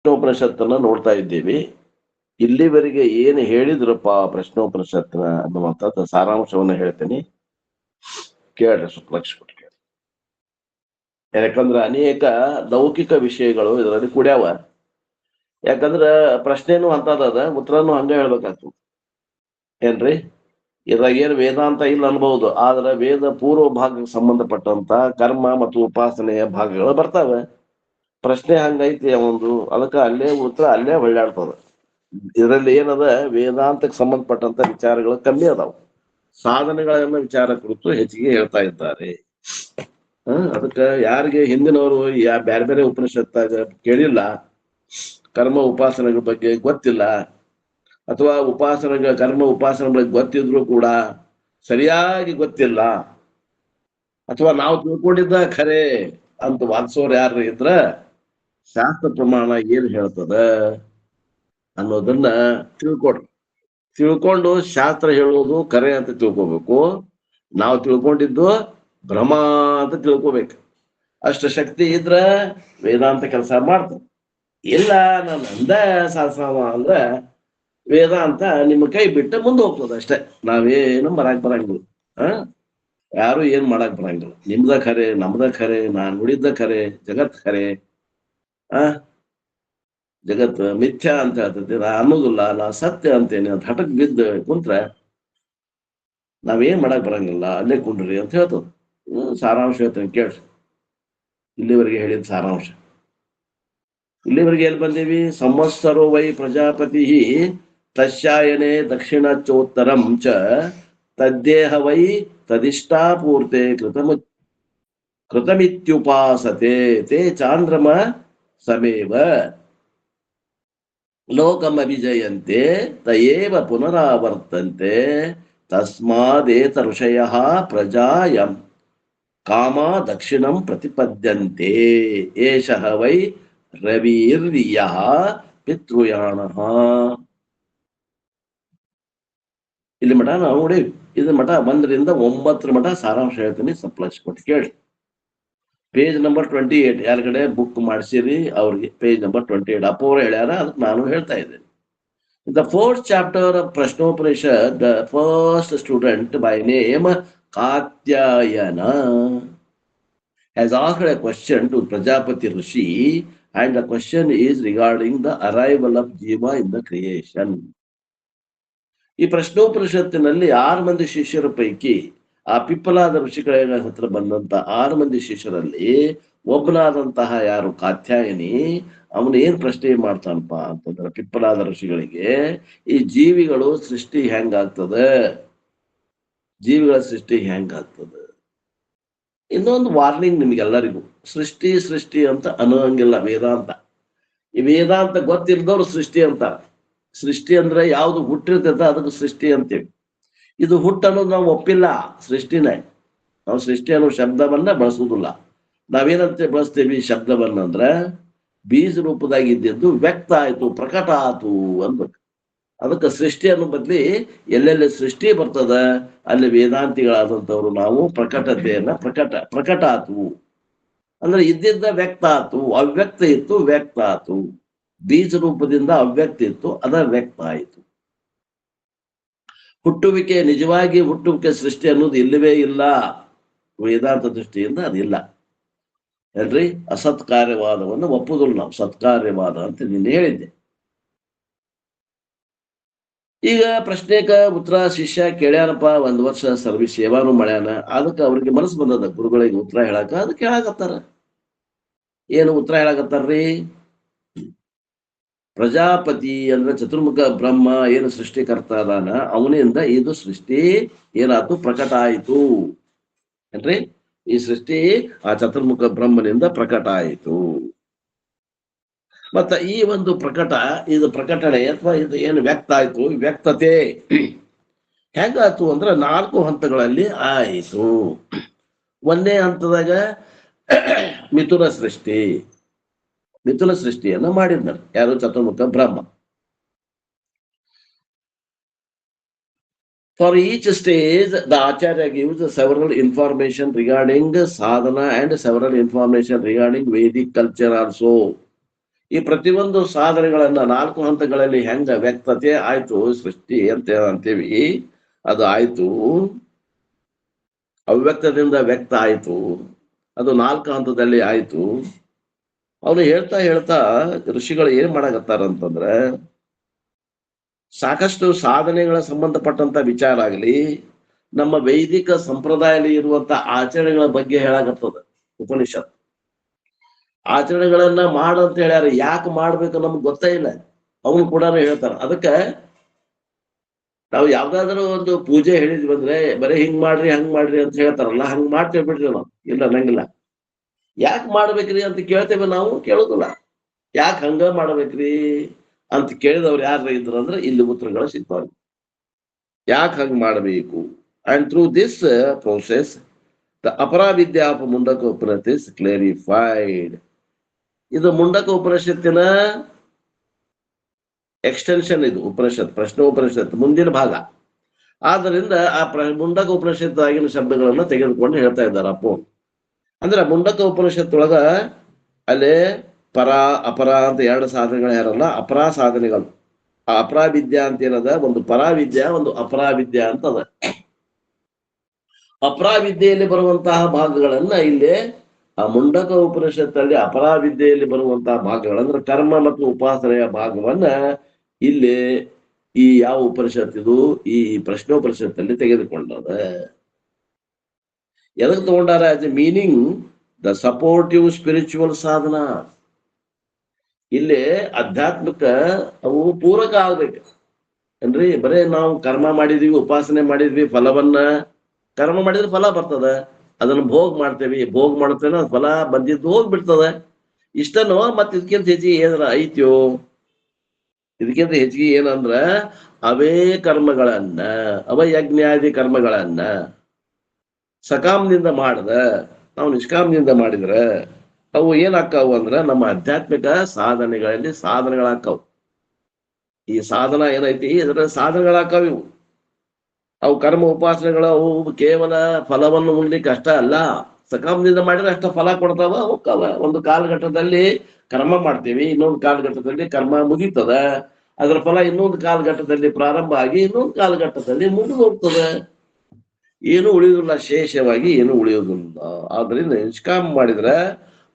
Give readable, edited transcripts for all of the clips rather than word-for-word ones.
ಪ್ರಶ್ನೋಪನಿಷತ್ತನ್ನ ನೋಡ್ತಾ ಇದ್ದೀವಿ. ಇಲ್ಲಿವರೆಗೆ ಏನು ಹೇಳಿದ್ರಪ್ಪ ಪ್ರಶ್ನೋಪನಿಷತ್ನ ಅನ್ನುವಂಥದ್ದು ಸಾರಾಂಶವನ್ನ ಹೇಳ್ತೀನಿ, ಕೇಳ್ರಿ, ಸ್ವಲ್ಪ ಲಕ್ಷ ಕೊಟ್ಟು ಕೇಳಿ. ಯಾಕಂದ್ರೆ ಅನೇಕ ಲೌಕಿಕ ವಿಷಯಗಳು ಇದರಲ್ಲಿ ಕೂಡ್ಯಾವ. ಯಾಕಂದ್ರ ಪ್ರಶ್ನೆನೂ ಅಂತದ, ಉತ್ತರನು ಹಂಗ ಹೇಳ್ಬೇಕಾಗ್ತದೆ ಏನ್ರಿ. ಇದ್ರಾಗ ಏನು ವೇದಾಂತ ಇಲ್ಲ ಅನ್ಬಹುದು, ಆದ್ರೆ ವೇದ ಪೂರ್ವ ಭಾಗಕ್ಕೆ ಸಂಬಂಧಪಟ್ಟಂತ ಕರ್ಮ ಮತ್ತು ಉಪಾಸನೆಯ ಭಾಗಗಳು ಬರ್ತಾವೆ. ಪ್ರಶ್ನೆ ಹಂಗೈತಿ ಒಂದು, ಅದಕ್ಕೆ ಅಲ್ಲೇ ಉತ್ತರ ಅಲ್ಲೇ ಹೊಳ್ಳಾಡ್ತದ. ಇದರಲ್ಲಿ ಏನದ, ವೇದಾಂತಕ್ಕೆ ಸಂಬಂಧಪಟ್ಟಂತ ವಿಚಾರಗಳು ಕಮ್ಮಿ ಅದಾವ, ಸಾಧನೆಗಳನ್ನ ವಿಚಾರ ಕುರಿತು ಹೆಚ್ಚಿಗೆ ಹೇಳ್ತಾ ಇದ್ದಾರೆ. ಅದಕ್ಕೆ ಯಾರಿಗೆ ಹಿಂದಿನವರು ಬ್ಯಾರೆ ಬೇರೆ ಉಪನಿಷತ್ತಾಗ ಕೇಳಿಲ್ಲ, ಕರ್ಮ ಉಪಾಸನೆಗಳ ಬಗ್ಗೆ ಗೊತ್ತಿಲ್ಲ, ಅಥವಾ ಕರ್ಮ ಉಪಾಸನೆ ಬಗ್ಗೆ ಗೊತ್ತಿದ್ರು ಕೂಡ ಸರಿಯಾಗಿ ಗೊತ್ತಿಲ್ಲ, ಅಥವಾ ನಾವು ತಿಳ್ಕೊಂಡಿದ್ದ ಖರೆ ಅಂತ ವಾದಿಸೋರು ಯಾರು ಇದ್ರ ಶಾಸ್ತ್ರ ಪ್ರಮಾಣ ಏನ್ ಹೇಳ್ತದ ಅನ್ನೋದನ್ನ ತಿಳ್ಕೊಂಡು ಶಾಸ್ತ್ರ ಹೇಳೋದು ಖರೆ ಅಂತ ತಿಳ್ಕೊಬೇಕು, ನಾವು ತಿಳ್ಕೊಂಡಿದ್ದು ಭ್ರಮ ಅಂತ ತಿಳ್ಕೊಬೇಕು. ಅಷ್ಟ ಶಕ್ತಿ ಇದ್ರ ವೇದಾಂತ ಕೆಲಸ ಮಾಡ್ತದೆ. ಇಲ್ಲ ನಾನು ಅಂದ ಶಾಸ್ತ್ರ ಅಂದ್ರ ವೇದಾಂತ ನಿಮ್ಮ ಕೈ ಬಿಟ್ಟು ಮುಂದೆ ಹೋಗ್ತದ ಅಷ್ಟೇ, ನಾವೇನು ಮಾಡಕ್ ಬರಂಗಿಲ್ಲ. ಯಾರು ಏನ್ ಮಾಡಕ್ ಬರಂಗಿಲ್ಲ. ನಿಮ್ದ ಖರೆ, ನಮ್ದ ಖರೆ, ನಾನ್ ನುಡಿದ್ದ ಖರೆ, ಜಗತ್ ಖರೆ. ಜಗತ್ ಮಿಥ್ಯಾ ಅಂತ ಹೇಳ್ತೈತಿ, ನಾ ಅನ್ನೋದಿಲ್ಲ, ನಾ ಸತ್ಯ ಅಂತೇನೆ ಅಂತ ಹಠಕ್ ಬಿದ್ದು ಕುಂತ್ರೆ ನಾವೇನ್ ಮಾಡಕ್ ಬರಂಗಿಲ್ಲ, ಅಲ್ಲೇ ಕುಂಡ್ರಿ ಅಂತ ಹೇಳ್ತದ. ಸಾರಾಂಶ ಹೇಳ್ತೇನೆ ಕೇಳ್ರಿ. ಇಲ್ಲಿವರೆಗೆ ಹೇಳಿದ ಸಾರಾಂಶ. ಇಲ್ಲಿವರೆಗೆ ಎಲ್ಲಿ ಬಂದೀವಿ? ಸಂವತ್ಸರೋ ವೈ ಪ್ರಜಾಪತಿ ತಸ್ಯಾಯನೆ ದಕ್ಷಿಣಚೋತ್ತರಂ ಚ ತದ್ದೇಹ ವೈ ತದಿಷ್ಟಾಪೂರ್ತೆ ಕೃತಮಿತ್ಯುಪಾಸತೆ ತೇ ಚಾಂದ್ರಮ ಸಮೇವ ಲೋಕಮಭಿಜಯಂತೆ ತಯೇವ ಪುನರಾವರ್ತಂತೆ ತಸ್ಮಾದೇತ ಋಷಯಃ ಪ್ರಜಾಯಂ ಕಾಮ ದಕ್ಷಿಣಂ ಪ್ರತಿಪದ್ಯಂತೆ ಏಷಃ ವೈ ರವಿರ್ಯಃ ಪಿತೃಯಾಣಃ. ಇಲ್ಲಿ ಮಠ ನಾವು ನೋಡಿ, ಇದು ಮಠ 1ರಿಂದ 9 ಮಠ ಸಾರಾಂಶ ಹೇಳ್ತೀನಿ, ಸಪ್ಲೈಸ್ ಕೊಟ್ಟು ಕೇಳಿ. ಪೇಜ್ ನಂಬರ್ 28 ಯಾರ್ಗಡೆ ಬುಕ್ ಮಾಡಿಸಿರಿ ಅವ್ರಿಗೆ ಪೇಜ್ ನಂಬರ್ 28 ಅಪ್ಪವ್ರು ಹೇಳ್ಯಾರ, ಅದಕ್ಕೆ ನಾನು ಹೇಳ್ತಾ ಇದ್ದೇನೆ. The 4th chapter of Prashnopanishad, the first student by name Katyayana has asked a question to Prajapati Rishi, and the question is regarding the arrival of Jiva in the creation. ಈ ಪ್ರಶ್ನೋಪನಿಷತ್ತಿನಲ್ಲಿ 6 ಮಂದಿ ಶಿಷ್ಯರ ಪೈಕಿ ಆ ಪಿಪ್ಪಲಾದ ಋಷಿಗಳ ಹತ್ರ ಬಂದಂತ 6 ಮಂದಿ ಶಿಷ್ಯರಲ್ಲಿ ಒಬ್ಬನಾದಂತಹ ಯಾರು ಕಾತ್ಯಾಯನಿ, ಅವನು ಏನ್ ಪ್ರಶ್ನೆ ಮಾಡ್ತಾನಪ್ಪ ಅಂತಂದ್ರೆ ಪಿಪ್ಪಲಾದ ಋಷಿಗಳಿಗೆ, ಈ ಜೀವಿಗಳು ಸೃಷ್ಟಿ ಹೆಂಗಾಗ್ತದ, ಜೀವಿಗಳ ಸೃಷ್ಟಿ ಹೆಂಗಾಗ್ತದ. ಇನ್ನೊಂದು ವಾರ್ನಿಂಗ್ ನಿಮ್ಗೆಲ್ಲರಿಗೂ, ಸೃಷ್ಟಿ ಅಂತ ಅನ್ನೋಂಗಿಲ್ಲ ವೇದಾಂತ. ಈ ವೇದಾಂತ ಗೊತ್ತಿಲ್ಲದವ್ರು ಸೃಷ್ಟಿ ಅಂತಾರೆ. ಸೃಷ್ಟಿ ಅಂದ್ರೆ ಯಾವ್ದು ಹುಟ್ಟಿರ್ತೈತ ಅದಕ್ಕೆ ಸೃಷ್ಟಿ ಅಂತೀವಿ. ಇದು ಹುಟ್ಟು ಅನ್ನೋದು ನಾವು ಒಪ್ಪಿಲ್ಲ, ಸೃಷ್ಟಿನೇ. ನಾವು ಸೃಷ್ಟಿ ಅನ್ನೋ ಶಬ್ದವನ್ನ ಬಳಸುವುದಿಲ್ಲ. ನಾವೇನಂತೆ ಬಳಸ್ತೇವಿ ಶಬ್ದವನ್ನ ಅಂದ್ರೆ, ಬೀಜ ರೂಪದಾಗಿದ್ದು ವ್ಯಕ್ತ ಆಯ್ತು, ಪ್ರಕಟ ಆತು ಅನ್ಬೇಕು. ಅದಕ್ಕೆ ಸೃಷ್ಟಿ ಅನ್ನೋ ಬದ್ಲಿ ಎಲ್ಲೆಲ್ಲಿ ಸೃಷ್ಟಿ ಬರ್ತದ ಅಲ್ಲಿ ವೇದಾಂತಿಗಳಾದಂಥವ್ರು ನಾವು ಪ್ರಕಟತೆಯನ್ನ ಪ್ರಕಟ ಆತು ಅಂದ್ರೆ ಇದ್ದಿದ್ದ ವ್ಯಕ್ತ ಆತು, ಅವ್ಯಕ್ತ ಇತ್ತು ವ್ಯಕ್ತ ಆತು. ಬೀಜ ರೂಪದಿಂದ ಅವ್ಯಕ್ತ ಇತ್ತು, ಅದ ವ್ಯಕ್ತ ಆಯಿತು. ಹುಟ್ಟುವಿಕೆ, ನಿಜವಾಗಿ ಹುಟ್ಟುವಿಕೆ ಸೃಷ್ಟಿ ಅನ್ನೋದು ಇಲ್ಲವೇ ಇಲ್ಲ, ವೇದಾಂತ ದೃಷ್ಟಿಯಿಂದ ಅದಿಲ್ಲ. ಹೇಳ್ರಿ, ಅಸತ್ಕಾರ್ಯವಾದವನ್ನು ಒಪ್ಪುದಿಲ್ಲ ನಾವು, ಸತ್ಕಾರ್ಯವಾದ ಅಂತ ನಿನ್ನೆ ಹೇಳಿದ್ದೆ. ಈಗ ಪ್ರಶ್ನೆಕ ಉತ್ತರ ಶಿಷ್ಯ ಕೇಳ್ಯಾನಪ್ಪ, 1 ವರ್ಷ ಸರ್ವಿಸ್ ಸೇವಾನು ಮಾಡ್ಯಾನ. ಅದಕ್ಕೆ ಅವ್ರಿಗೆ ಮನಸ್ಸು ಬಂದದ ಗುರುಗಳಿಗೆ ಉತ್ತರ ಹೇಳಾಕ. ಅದಕ್ಕೆ ಹೇಳಾಕತ್ತಾರ. ಏನು ಉತ್ತರ ಹೇಳಾಕತ್ತಾರ್ರಿ? ಪ್ರಜಾಪತಿ ಅಂದ್ರೆ ಚತುರ್ಮುಖ ಬ್ರಹ್ಮ ಏನು ಸೃಷ್ಟಿಕರ್ತ ಅದಾನ, ಅವನಿಂದ ಇದು ಸೃಷ್ಟಿ ಏನಾಯ್ತು, ಪ್ರಕಟ ಆಯಿತು. ಏನ್ರಿ, ಈ ಸೃಷ್ಟಿ ಆ ಚತುರ್ಮುಖ ಬ್ರಹ್ಮನಿಂದ ಪ್ರಕಟ ಆಯಿತು. ಮತ್ತ ಈ ಒಂದು ಇದು ಪ್ರಕಟಣೆ ಅಥವಾ ಇದು ಏನು ವ್ಯಕ್ತ ಆಯ್ತು, ವ್ಯಕ್ತತೆ ಹೆಂಗಾಯ್ತು ಅಂದ್ರೆ 4 ಹಂತಗಳಲ್ಲಿ ಆಯಿತು. 1ನೇ ಹಂತದಾಗ ಮಿಥುನ ಸೃಷ್ಟಿಯನ್ನ ಮಾಡಿದ್ದಾರೆ ಯಾರು? ಚತುರ್ಮುಖ ಬ್ರಹ್ಮ. For each stage, the Acharya gives several information regarding sadhana and several information regarding Vedic culture also. ಈ ಪ್ರತಿಯೊಂದು ಸಾಧನೆಗಳನ್ನ 4 ಹಂತಗಳಲ್ಲಿ ಹೆಂಗ ವ್ಯಕ್ತತೆ ಆಯ್ತು, ಸೃಷ್ಟಿ ಅಂತ ಅಂತೀವಿ, ಅದು ಆಯ್ತು. ಅವ್ಯಕ್ತದಿಂದ ವ್ಯಕ್ತ ಆಯ್ತು, ಅದು 4 ಹಂತದಲ್ಲಿ ಆಯ್ತು. ಅವನು ಹೇಳ್ತಾ ಹೇಳ್ತಾ ಋಷಿಗಳು ಏನ್ ಮಾಡಕತ್ತಾರ ಅಂತಂದ್ರೆ, ಸಾಕಷ್ಟು ಸಾಧನೆಗಳ ಸಂಬಂಧಪಟ್ಟಂತ ವಿಚಾರ ಆಗಲಿ, ನಮ್ಮ ವೈದಿಕ ಸಂಪ್ರದಾಯದಲ್ಲಿ ಇರುವಂತ ಆಚರಣೆಗಳ ಬಗ್ಗೆ ಹೇಳಾಕತ್ತದ ಉಪನಿಷತ್. ಆಚರಣೆಗಳನ್ನ ಮಾಡಂತ ಹೇಳ್ಯಾರ, ಯಾಕೆ ಮಾಡ್ಬೇಕು ನಮ್ಗೆ ಗೊತ್ತೇ ಇಲ್ಲ. ಅವನು ಕೂಡ ಹೇಳ್ತಾರ. ಅದಕ್ಕೆ ನಾವು ಯಾವ್ದಾದ್ರು ಒಂದು ಪೂಜೆ ಹೇಳಿದ್ವಿ ಅಂದ್ರೆ ಬರೀ ಹಿಂಗ್ ಮಾಡ್ರಿ ಹಂಗ್ ಮಾಡ್ರಿ ಅಂತ ಹೇಳ್ತಾರಲ್ಲ, ಹಂಗ್ ಮಾಡ್ತೇವೆ ಬಿಡ್ರಿ ನಾವು. ಇಲ್ಲ ನಂಗಿಲ್ಲ. ಯಾಕೆ ಮಾಡ್ಬೇಕ್ರಿ ಅಂತ ಕೇಳ್ತೇವೆ ನಾವು, ಕೇಳೋದಿಲ್ಲ. ಯಾಕೆ ಹಂಗ ಮಾಡ್ಬೇಕ್ರಿ ಅಂತ ಕೇಳಿದವ್ರು ಯಾರು ಇದ್ರು ಅಂದ್ರೆ ಇಲ್ಲಿ ಉತ್ತರಗಳು ಸಿಗ್ತಾವ. ಯಾಕೆ ಹಂಗ್ ಮಾಡಬೇಕು? And through this process the apara vidya of Mundaka Upanishad is clarified. ಇದು ಮುಂಡಕ ಉಪನಿಷತ್ತಿನ ಎಕ್ಸ್ಟೆನ್ಷನ್. ಇದು ಉಪನಿಷತ್, ಪ್ರಶ್ನೆ ಉಪನಿಷತ್ ಮುಂದಿನ ಭಾಗ. ಆದ್ದರಿಂದ ಆ ಮುಂಡಕ ಉಪನಿಷತ್ ಆಗಿನ ಶಬ್ದಗಳನ್ನ ತೆಗೆದುಕೊಂಡು ಹೇಳ್ತಾ ಇದ್ದಾರೆ ಅಪ್ಪು. ಅಂದ್ರೆ ಮುಂಡಕ ಉಪನಿಷತ್ ಒಳಗ ಅಲ್ಲೇ ಪರ ಅಪರ ಅಂತ 2 ಸಾಧನೆಗಳು ಯಾರಲ್ಲ, ಅಪರಾ ಸಾಧನೆಗಳು. ಆ ಅಪರಾವಿದ್ಯಾ ಅಂತ ಏನದ, ಒಂದು ಪರಾವಿದ್ಯಾ, ಒಂದು ಅಪರಾವಿದ್ಯಾ ಅಂತ ಅದ. ಅಪರಾವಿದ್ಯೆಯಲ್ಲಿ ಬರುವಂತಹ ಭಾಗಗಳನ್ನ ಇಲ್ಲಿ ಆ ಮುಂಡಕ ಉಪನಿಷತ್ತಲ್ಲಿ ಅಪರಾವಿದ್ಯೆಯಲ್ಲಿ ಬರುವಂತಹ ಭಾಗಗಳು ಅಂದ್ರೆ ಕರ್ಮ ಮತ್ತು ಉಪಾಸನೆಯ ಭಾಗವನ್ನ ಇಲ್ಲಿ ಈ ಯಾವ ಉಪನಿಷತ್ ಇದು, ಈ ಪ್ರಶ್ನೋಪನಿಷತ್ತಲ್ಲಿ ತೆಗೆದುಕೊಂಡದ. ಎದಕ್ಕೆ ತಗೊಂಡಾರ? As A meaning the supportive spiritual ಸಾಧನ. ಇಲ್ಲಿ ಆಧ್ಯಾತ್ಮಿಕ ಅವು ಪೂರಕ ಆಗ್ಬೇಕು ಏನ್ರಿ. ಬರೇ ನಾವು ಕರ್ಮ ಮಾಡಿದ್ವಿ, ಉಪಾಸನೆ ಮಾಡಿದ್ವಿ, ಫಲವನ್ನ ಕರ್ಮ ಮಾಡಿದ್ರೆ ಫಲ ಬರ್ತದ, ಅದನ್ನ ಭೋಗ ಮಾಡ್ತೇವಿ, ಭೋಗ ಮಾಡ್ತೇವೆ, ಫಲ ಬಂದಿದ್ದು ಹೋಗ್ಬಿಡ್ತದ. ಇಷ್ಟನೋ ಮತ್ತೆ ಇದಕ್ಕಿಂತ ಹೆಚ್ಚಿಗೆ ಏನಾರ ಐತ್ಯೋ? ಇದಕ್ಕಿಂತ ಹೆಚ್ಚಿಗೆ ಏನಂದ್ರ ಅವೇ ಕರ್ಮಗಳನ್ನ, ಅವಯಜ್ಞಾದಿ ಕರ್ಮಗಳನ್ನ ಸಕಾಮದಿಂದ ಮಾಡದ ನಾವು ನಿಷ್ಕಾಮದಿಂದ ಮಾಡಿದ್ರ ಅವು ಏನಾಕ್ಕಾವು ಅಂದ್ರ ನಮ್ಮ ಆಧ್ಯಾತ್ಮಿಕ ಸಾಧನೆಗಳಲ್ಲಿ ಸಾಧನೆಗಳಾಕ್ಕಾವು. ಈ ಸಾಧನ ಏನೈತಿ ಇದರ ಸಾಧನೆಗಳಾಕ್ಕಾವ ಇವು. ಅವು ಕರ್ಮ ಉಪಾಸನೆಗಳು ಅವು ಕೇವಲ ಫಲವನ್ನು ಉಣ್ಲಿಕ್ಕೆ ಅಷ್ಟ ಅಲ್ಲ, ಸಕಾಮದಿಂದ ಮಾಡಿದ್ರೆ ಅಷ್ಟ ಫಲ ಕೊಡ್ತಾವ, ಹೋಗ್ತಾವ. ಒಂದು ಕಾಲಘಟ್ಟದಲ್ಲಿ ಕರ್ಮ ಮಾಡ್ತೀವಿ, ಇನ್ನೊಂದು ಕಾಲಘಟ್ಟದಲ್ಲಿ ಕರ್ಮ ಮುಗೀತದ, ಅದರ ಫಲ ಇನ್ನೊಂದು ಕಾಲಘಟ್ಟದಲ್ಲಿ ಪ್ರಾರಂಭ ಆಗಿ ಇನ್ನೊಂದು ಕಾಲಘಟ್ಟದಲ್ಲಿ ಮುಗಿದು ಹೋಗ್ತದೆ. ಏನು ಉಳಿಯೋದಿಲ್ಲ, ಶೇಷವಾಗಿ ಏನು ಉಳಿಯೋದಿಲ್ಲ. ಆದ್ರಿಂದ ನಿಷ್ಕಾಮ ಮಾಡಿದ್ರೆ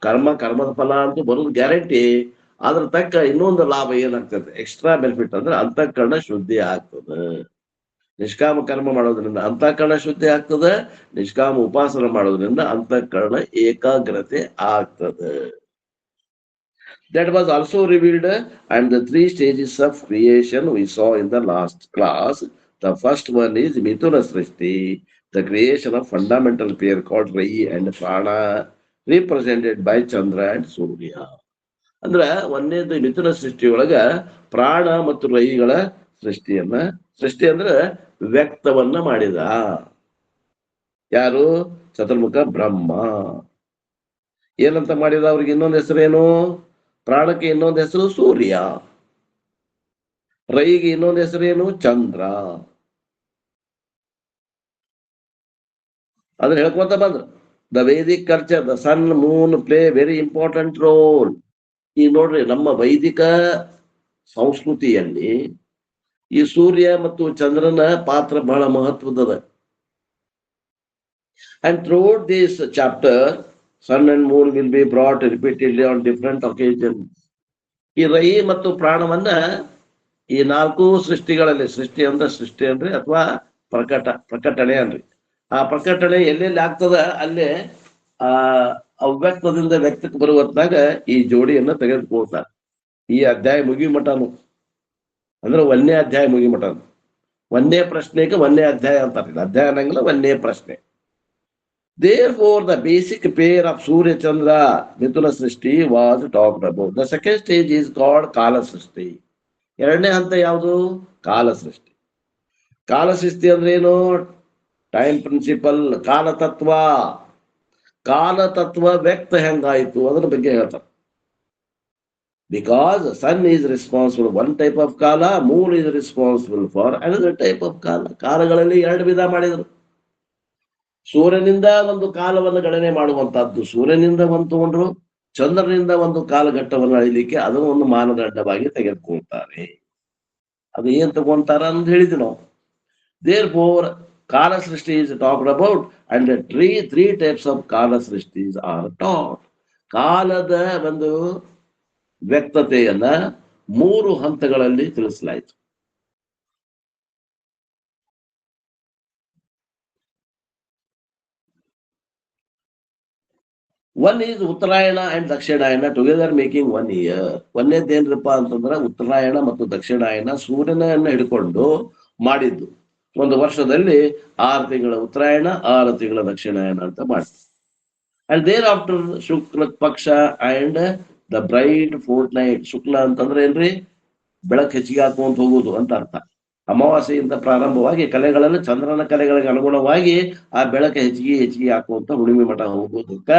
ಕರ್ಮದ ಫಲ ಅಂತೂ ಬರೋದು ಗ್ಯಾರಂಟಿ. ಅದ್ರ ತಕ್ಕ ಇನ್ನೊಂದು ಲಾಭ ಏನಾಗ್ತದೆ, ಎಕ್ಸ್ಟ್ರಾ ಬೆನಿಫಿಟ್ ಅಂದ್ರೆ ಅಂತಃಕರಣ ಶುದ್ಧಿ ಆಗ್ತದೆ. ನಿಷ್ಕಾಮ ಕರ್ಮ ಮಾಡೋದ್ರಿಂದ ಅಂತಃಕರಣ ಶುದ್ಧಿ ಆಗ್ತದೆ, ನಿಷ್ಕಾಮ ಉಪಾಸನ ಮಾಡೋದ್ರಿಂದ ಅಂತಃಕರಣ ಏಕಾಗ್ರತೆ ಆಗ್ತದೆ. That was also revealed and the 3 stages of creation we saw in the last class. The first one is Mithuna Srishti, the creation of fundamental pair called Rai and Prana, represented by Chandra and Surya. ಅಂದ್ರೆ ಒಂದೇದು ಮಿಥುನ ಸೃಷ್ಟಿಯೊಳಗ ಪ್ರಾಣ ಮತ್ತು ರೈಗಳ ಸೃಷ್ಟಿ ಅಂದ್ರೆ ವ್ಯಕ್ತವನ್ನ ಮಾಡಿದ ಯಾರು? ಚತುರ್ಮುಖ ಬ್ರಹ್ಮ. ಏನಂತ ಮಾಡಿದ? ಅವ್ರಿಗೆ ಇನ್ನೊಂದು ಹೆಸರೇನು? ಪ್ರಾಣಕ್ಕೆ ಇನ್ನೊಂದು ಹೆಸರು ಸೂರ್ಯ, ರೈಗೆ ಇನ್ನೊಂದು ಹೆಸರೇನು? ಚಂದ್ರ. ಅದನ್ನ ಹೇಳ್ಕೊಂತ ಬಂದ್ರು. The Vedic culture, the sun moon play very important role. ಈಗ ನೋಡ್ರಿ, ನಮ್ಮ ವೈದಿಕ ಸಂಸ್ಕೃತಿಯಲ್ಲಿ ಈ ಸೂರ್ಯ ಮತ್ತು ಚಂದ್ರನ ಪಾತ್ರ ಬಹಳ ಮಹತ್ವದ. And throughout this chapter sun and moon will be brought repeatedly on different occasion. ಈ ರೈ ಮತ್ತು ಪ್ರಾಣವನ್ನ ಈ 4 ಸೃಷ್ಟಿಗಳಲ್ಲಿ, ಸೃಷ್ಟಿ ಅಂದ್ರೆ ಅಥವಾ ಪ್ರಕಟಣೆ ಅನ್ರಿ. ಆ ಪ್ರಕಟಣೆ ಎಲ್ಲೆಲ್ಲಿ ಆಗ್ತದ ಅಲ್ಲೇ ಆ ಅವ್ಯಕ್ತದಿಂದ ವ್ಯಕ್ತಕ್ಕೆ ಬರುವಂತಾಗ ಈ ಜೋಡಿಯನ್ನ ತೆಗೆದುಕೊಳ್ತಾರೆ. ಈ ಅಧ್ಯಾಯ ಮುಗಿ ಮಠನು ಅಂದ್ರೆ 1ನೇ ಅಧ್ಯಾಯ ಮುಗಿ ಮಠನು. 1ನೇ ಪ್ರಶ್ನೆಗೆ 1ನೇ ಅಧ್ಯಾಯ ಅಂತಾರಿಲ್ಲ, ಅಧ್ಯಾಯ ಅನ್ನಂಗಿಲ್ಲ, 1ನೇ ಪ್ರಶ್ನೆ. Therefore, the basic pair of Surya Chandra Mithuna Srishti was talked about. The second stage is called Kala Srishti. 2ನೇ ಹಂತ ಯಾವುದು? ಕಾಲ ಸೃಷ್ಟಿ. ಕಾಲ ಸೃಷ್ಟಿ ಅಂದ್ರೆ ಏನು? Time principal, ಕಾಲತತ್ವ. ಕಾಲತತ್ವ ವ್ಯಕ್ತ ಹೆಂಗಾಯ್ತು ಅದ್ರ ಬಗ್ಗೆ ಹೇಳ್ತಾರೆ. Because sun is responsible one type of kala, moon is responsible for another type of kala. ಕಾಲಗಳಲ್ಲಿ 2 ವಿಧ ಮಾಡಿದ್ರು. ಸೂರ್ಯನಿಂದ ಒಂದು ಕಾಲವನ್ನು ಗಣನೆ ಮಾಡುವಂತಹದ್ದು ಸೂರ್ಯನಿಂದ ಒಂದು ತಗೊಂಡ್ರು, ಚಂದ್ರನಿಂದ ಒಂದು ಕಾಲಘಟ್ಟವನ್ನು ಅಳಿಲಿಕ್ಕೆ ಅದನ್ನು ಒಂದು ಮಾನದಂಡವಾಗಿ ತೆಗೆದುಕೊಳ್ತಾರೆ. ಅದು ಏನ್ ತಗೊಂತಾರ ಅಂತ ಹೇಳಿದ್ವಿ ನಾವು. ದೇರ್ ಫೋರ್ ಕಾಲ ಸೃಷ್ಟಿ is talked about and three types of ಕಾಲ ಸೃಷ್ಟಿ ಆರ್ ಟಾಟ್. ಕಾಲದ ಒಂದು ವ್ಯಕ್ತತೆಯನ್ನ 3 ಹಂತಗಳಲ್ಲಿ ತಿಳಿಸಲಾಯಿತು. One is Uttarayana and Dakshinayana together making 1 year. ಒಂದೇದೇನ್ರಪ್ಪ ಅಂತಂದ್ರೆ ಉತ್ತರಾಯಣ ಮತ್ತು ದಕ್ಷಿಣಾಯನ ಸೂರ್ಯನನ್ನ ಹಿಡ್ಕೊಂಡು ಮಾಡಿದ್ದು. ಒಂದು ವರ್ಷದಲ್ಲಿ 6 ತಿಂಗಳ ಉತ್ತರಾಯಣ 6 ತಿಂಗಳ ದಕ್ಷಿಣಾಯನ ಅಂತ ಮಾಡ್ತಾರೆ. And there after Shukla Paksha and the bright fortnight. ಶುಕ್ಲ ಅಂತಂದ್ರೆ ಏನ್ರಿ, ಬೆಳಕು ಹೆಚ್ಚಿಗೆ ಹಾಕುವಂತ ಹೋಗುದು ಅಂತ ಅರ್ಥ. ಅಮಾವಾಸ್ಯೆಯಿಂದ ಪ್ರಾರಂಭವಾಗಿ ಕಲೆಗಳಲ್ಲಿ ಚಂದ್ರನ ಕಲೆಗಳಿಗೆ ಅನುಗುಣವಾಗಿ ಆ ಬೆಳಕು ಹೆಚ್ಚಿಗೆ ಹಾಕುವಂತ ಹುಣ್ಣಿಮೆ ಮಠ ಹೋಗೋದಕ್ಕ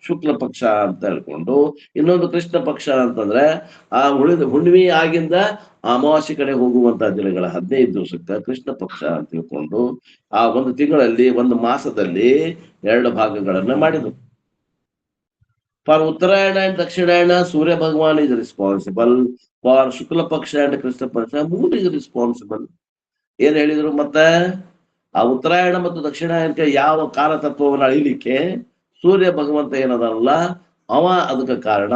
ಶುಕ್ಲ ಪಕ್ಷ ಅಂತ ಹೇಳ್ಕೊಂಡು, ಇನ್ನೊಂದು ಕೃಷ್ಣ ಪಕ್ಷ ಅಂತಂದ್ರೆ ಆ ಹುಣ್ಣಿಮೆ ಆಗಿಂದ ಅಮಾವಾಸ್ಯೆ ಕಡೆ ಹೋಗುವಂತ ದಿನಗಳ 15 ದಿವಸಕ್ಕ ಕೃಷ್ಣ ಪಕ್ಷ ಅಂತ ತಿಳ್ಕೊಂಡು ಆ ಒಂದು ತಿಂಗಳಲ್ಲಿ ಒಂದು ಮಾಸದಲ್ಲಿ 2 ಭಾಗಗಳನ್ನ ಮಾಡಿದ್ರು. For Uttarayana and Dakshinayana Surya Bhagwan is responsible. For Shukla Paksha and Krishna ಪಕ್ಷ ಮೂನ್ ಇಸ್ ರೆಸ್ಪಾನ್ಸಿಬಲ್. ಏನ್ ಹೇಳಿದ್ರು ಮತ್ತೆ, ಆ ಉತ್ತರಾಯಣ ಮತ್ತು ದಕ್ಷಿಣಾಯನಕ್ಕೆ ಯಾವ ಕಾಲ ತತ್ವವನ್ನು ಅಳಿಲಿಕ್ಕೆ ಸೂರ್ಯ ಭಗವಂತ ಏನದಲ್ಲ ಅವ ಅದಕ್ಕೆ ಕಾರಣ.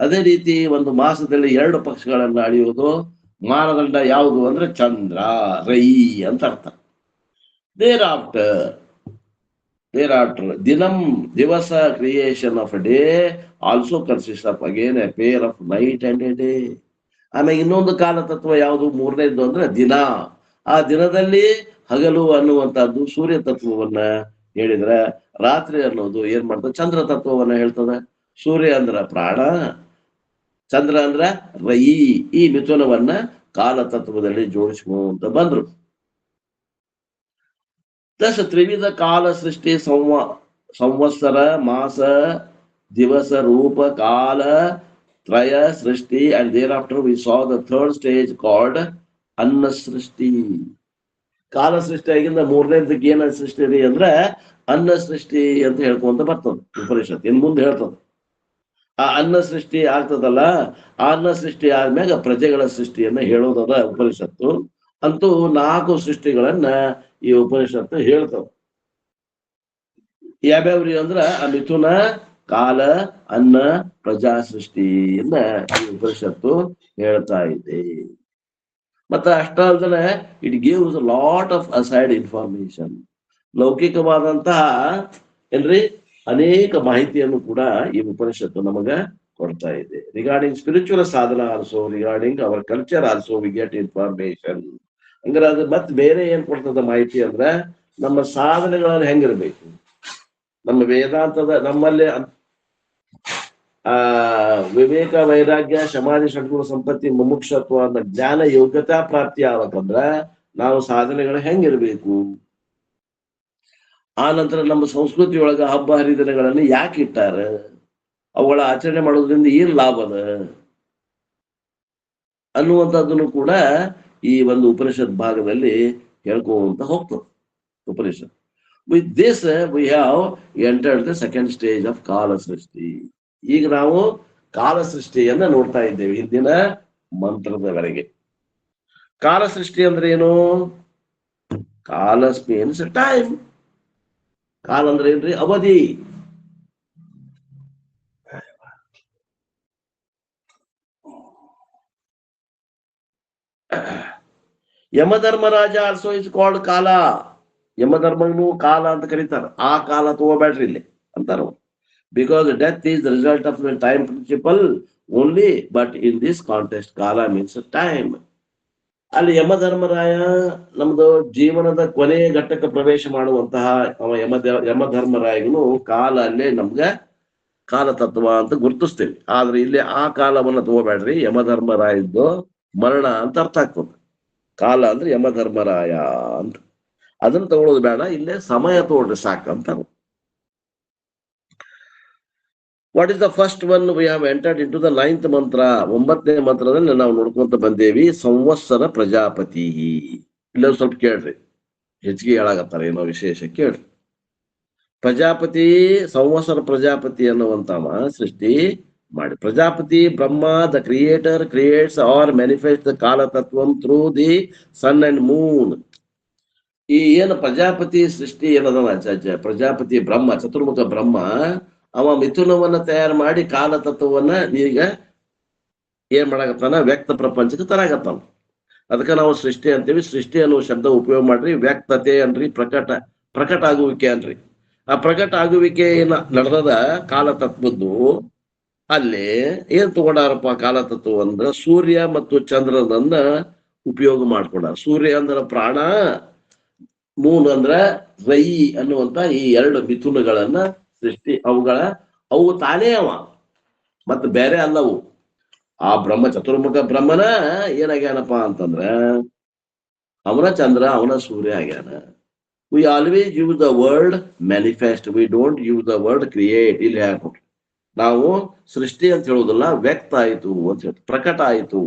ಅದೇ ರೀತಿ ಒಂದು ಮಾಸದಲ್ಲಿ 2 ಪಕ್ಷಗಳನ್ನ ಅಳಿಯುವುದು ಮಾನದಂಡ ಯಾವುದು ಅಂದ್ರೆ ಚಂದ್ರ, ರೈ ಅಂತ ಅರ್ಥ. There after dinam divasa creation of a day also consists of again a pair of night and a day. ಆಮೇಲೆ ಇನ್ನೊಂದು ಕಾಲ ತತ್ವ ಯಾವುದು, 3ನೇದು ಅಂದ್ರೆ ದಿನ. ಆ ದಿನದಲ್ಲಿ ಹಗಲು ಅನ್ನುವಂತಹದ್ದು ಸೂರ್ಯ ತತ್ವವನ್ನ ಹೇಳಿದ್ರೆ, ರಾತ್ರಿ ಅನ್ನೋದು ಏನ್ ಮಾಡ್ತದೆ, ಚಂದ್ರ ತತ್ವವನ್ನ ಹೇಳ್ತದೆ. ಸೂರ್ಯ ಅಂದ್ರ ಪ್ರಾಣ, ಚಂದ್ರ ಅಂದ್ರ ರೈ. ಈ ಮಿಥುನವನ್ನ ಕಾಲ ತತ್ವದಲ್ಲಿ ಜೋಡಿಸ್ಕೊಂತ ಬಂದ್ರು. ದಶ ತ್ರಿವಿಧ ಕಾಲ ಸೃಷ್ಟಿ ಸಂವತ್ಸರ ಮಾಸ ದಿವಸ ರೂಪ ಕಾಲ ತ್ರಯ ಸೃಷ್ಟಿ. And there after we saw the third stage called ಅನ್ನ ಸೃಷ್ಟಿ. ಕಾಲ ಸೃಷ್ಟಿ ಆಗಿಂದ 3ನೇದಕ್ಕೆ ಏನ ಸೃಷ್ಟಿ ರೀ ಅಂದ್ರೆ ಅನ್ನ ಸೃಷ್ಟಿ ಅಂತ ಹೇಳ್ಕೊಂತ ಬರ್ತದ ಉಪನಿಷತ್. ಇನ್ ಮುಂದೆ ಹೇಳ್ತದ ಆ ಅನ್ನ ಸೃಷ್ಟಿ ಆಗ್ತದಲ್ಲ, ಆ ಅನ್ನ ಸೃಷ್ಟಿ ಆದ್ಮ್ಯಾಗ ಪ್ರಜೆಗಳ ಸೃಷ್ಟಿಯನ್ನ ಹೇಳೋದದ ಉಪನಿಷತ್ತು. ಅಂತೂ 4 ಸೃಷ್ಟಿಗಳನ್ನ ಈ ಉಪನಿಷತ್ತು ಹೇಳ್ತಾವ. ಯಾವ್ಯಾವ್ರಿ ಅಂದ್ರ ಆ ಮಿಥುನ, ಕಾಲ, ಅನ್ನ, ಪ್ರಜಾ ಸೃಷ್ಟಿಯನ್ನ ಈ ಉಪನಿಷತ್ತು ಹೇಳ್ತಾ ಇದೆ. ಮತ್ತ ಅಷ್ಟ ಅಲ್ದನೆ it gives lot of aside information. ಲೌಕಿಕವಾದಂತಹ ಏನ್ರಿ ಅನೇಕ ಮಾಹಿತಿಯನ್ನು ಕೂಡ ಈ ಉಪನಿಷತ್ತು ನಮಗ ಕೊಡ್ತಾ ಇದೆ. Regarding spiritual sadhana also, regarding our culture also we get information. ಅಂದ್ರೆ ಅದು ಮತ್ತೆ ಬೇರೆ ಏನ್ ಕೊಡ್ತದ ಮಾಹಿತಿ ಅಂದ್ರೆ ನಮ್ಮ ಸಾಧನೆಗಳನ್ನು ಹೆಂಗಿರ್ಬೇಕು, ನಮ್ಮ ವೇದಾಂತದ ನಮ್ಮಲ್ಲಿ ವಿವೇಕ, ವೈರಾಗ್ಯ, ಸಮಾಧಿ, ಷಡ್ಗುಣ ಸಂಪತ್ತಿ, ಮುಮುಕ್ಷತ್ವ ಅನ್ನೋ ಜ್ಞಾನ ಯೋಗ್ಯತಾ ಪ್ರಾಪ್ತಿ ಆಗ್ಬೇಕಂದ್ರ ನಾವು ಸಾಧನೆಗಳು ಹೆಂಗಿರ್ಬೇಕು. ಆ ನಂತರ ನಮ್ಮ ಸಂಸ್ಕೃತಿಯೊಳಗ ಹಬ್ಬ ಹರಿದಿನಗಳನ್ನು ಯಾಕೆ ಇಟ್ಟಾರ, ಅವುಗಳ ಆಚರಣೆ ಮಾಡೋದ್ರಿಂದ ಏನ್ ಲಾಭ ಅದ ಅನ್ನುವಂಥದ್ದನ್ನು ಕೂಡ ಈ ಒಂದು ಉಪನಿಷತ್ ಭಾಗದಲ್ಲಿ ಹೇಳ್ಕೊಂತ ಹೋಗ್ತದೆ Upanishad. With this we have entered the second stage of ಕಾಲ ಸೃಷ್ಟಿ. ಈಗ ನಾವು ಕಾಲ ಸೃಷ್ಟಿಯನ್ನ ನೋಡ್ತಾ ಇದ್ದೇವೆ ಹಿಂದಿನ ಮಂತ್ರದವರೆಗೆ. ಕಾಲ ಸೃಷ್ಟಿ ಅಂದ್ರೆ ಏನು? ಕಾಲ ಮೀನ್ಸ್ ಟೈಮ್. ಕಾಲ ಅಂದ್ರೆ ಏನ್ರಿ? ಅವಧಿ. ಯಮಧರ್ಮರಾಜ ಆಲ್ಸೋ ಇಸ್ ಕಾಲ್ಡ್ ಕಾಲ. ಯಮಧರ್ಮನು ಕಾಲ ಅಂತ ಕರೀತಾರ. ಆ ಕಾಲ ತಗೋಬೇಡ್ರಿ ಇಲ್ಲಿ ಅಂತಾರ. Because death is the result of time principle only, but in this context ಕಾಲ ಮೀನ್ಸ್ ಟೈಮ್. ಅಲ್ಲಿ ಯಮಧರ್ಮರಾಯ ನಮ್ದು ಜೀವನದ ಕೊನೆಯ ಘಟ್ಟಕ್ಕೆ ಪ್ರವೇಶ ಮಾಡುವಂತಹ ಯಮಧರ್ಮರಾಯನು ಕಾಲ ಅಲ್ಲೇ ನಮ್ಗ ಕಾಲ ತತ್ವ ಅಂತ ಗುರುತಿಸ್ತೇವೆ. ಆದ್ರೆ ಇಲ್ಲಿ ಆ ಕಾಲವನ್ನ ತಗೋಬೇಡ್ರಿ, ಯಮಧರ್ಮರಾಯದ್ದು ಮರಣ ಅಂತ ಅರ್ಥ ಆಗ್ತದೆ. ಕಾಲ ಅಂದ್ರೆ ಯಮಧರ್ಮರಾಯ ಅಂತ, ಅದನ್ನ ತಗೊಳ್ಳೋದು ಬೇಡ, ಇಲ್ಲೇ ಸಮಯ ತಗೊಳ್ರಿ ಸಾಕಂತ. What is the first one? We have entered into the 9th mantra. 9ನೇ ಮಂತ್ರದಲ್ಲಿ ನಾವು ನೋಡ್ಕೊಂತ ಬಂದೇವಿ ಸಂವತ್ಸರ ಪ್ರಜಾಪತಿ. ಇಲ್ಲ ಸ್ವಲ್ಪ ಕೇಳ್ರಿ, ಹೆಚ್ಚಿಗೆ ಹೇಳಾಗತ್ತಾರ ಏನೋ ವಿಶೇಷ ಕೇಳ್ರಿ. ಪ್ರಜಾಪತಿ ಸಂವತ್ಸರ ಪ್ರಜಾಪತಿ ಅನ್ನುವಂತವ ಸೃಷ್ಟಿ ಮಾಡಿ. Prajapati Brahma the creator creates or manifest the kala tattvam through the sun and moon. ಈ ಏನು ಪ್ರಜಾಪತಿ ಸೃಷ್ಟಿ ಏನದ ಪ್ರಜಾಪತಿ ಬ್ರಹ್ಮ ಚತುರ್ಮುಖ ಬ್ರಹ್ಮ ಅವ ಮಿಥುನವನ್ನ ತಯಾರು ಮಾಡಿ ಕಾಲ ತತ್ವವನ್ನ ಈಗ ಏನ್ ಮಾಡಾಕತ್ತಾನ, ವ್ಯಕ್ತ ಪ್ರಪಂಚಕ್ಕೆ ತರಾಕತ್ತಾನ. ಅದಕ್ಕೆ ನಾವು ಸೃಷ್ಟಿ ಅಂತೀವಿ. ಸೃಷ್ಟಿ ಅನ್ನುವ ಶಬ್ದ ಉಪಯೋಗ ಮಾಡ್ರಿ. ವ್ಯಕ್ತತೆ ಅನ್ರಿ, ಪ್ರಕಟ ಆಗುವಿಕೆ ಅನ್ರಿ. ಆ ಪ್ರಕಟ ಆಗುವಿಕೆ ಏನ ನಡೆದ ಕಾಲ ತತ್ವದ್ದು ಅಲ್ಲಿ ಏನ್ ತಗೊಂಡಾರಪ್ಪ ಕಾಲ ತತ್ವ ಅಂದ್ರ ಸೂರ್ಯ ಮತ್ತು ಚಂದ್ರನನ್ನ ಉಪಯೋಗ ಮಾಡ್ಕೊಂಡಾರ. ಸೂರ್ಯ ಅಂದ್ರ ಪ್ರಾಣ, ಮೂನ್ ಅಂದ್ರ ರೈ ಅನ್ನುವಂತ ಈ ಎರಡು ಮಿಥುನಗಳನ್ನ ಸೃಷ್ಟಿ ಅವು ತಾನೇ ಅವ ಮತ್ತ ಬೇರೆ ಅಲ್ಲವು. ಆ ಬ್ರಹ್ಮ ಚತುರ್ಮುಖ ಬ್ರಹ್ಮನ ಏನಾಗ್ಯಾನಪ್ಪ ಅಂತಂದ್ರ ಅವನ ಚಂದ್ರ ಅವನ ಸೂರ್ಯ ಆಗ್ಯಾನ. We always use the word manifest, we don't use the word create. ಇಲ್ಲಿ ಹಾಕ್ಬಿಟ್ರಿ ನಾವು ಸೃಷ್ಟಿ ಅಂತ ಹೇಳುವುದಿಲ್ಲ, ವ್ಯಕ್ತ ಆಯಿತು ಅಂತ ಹೇಳಿ, ಪ್ರಕಟ ಆಯಿತು.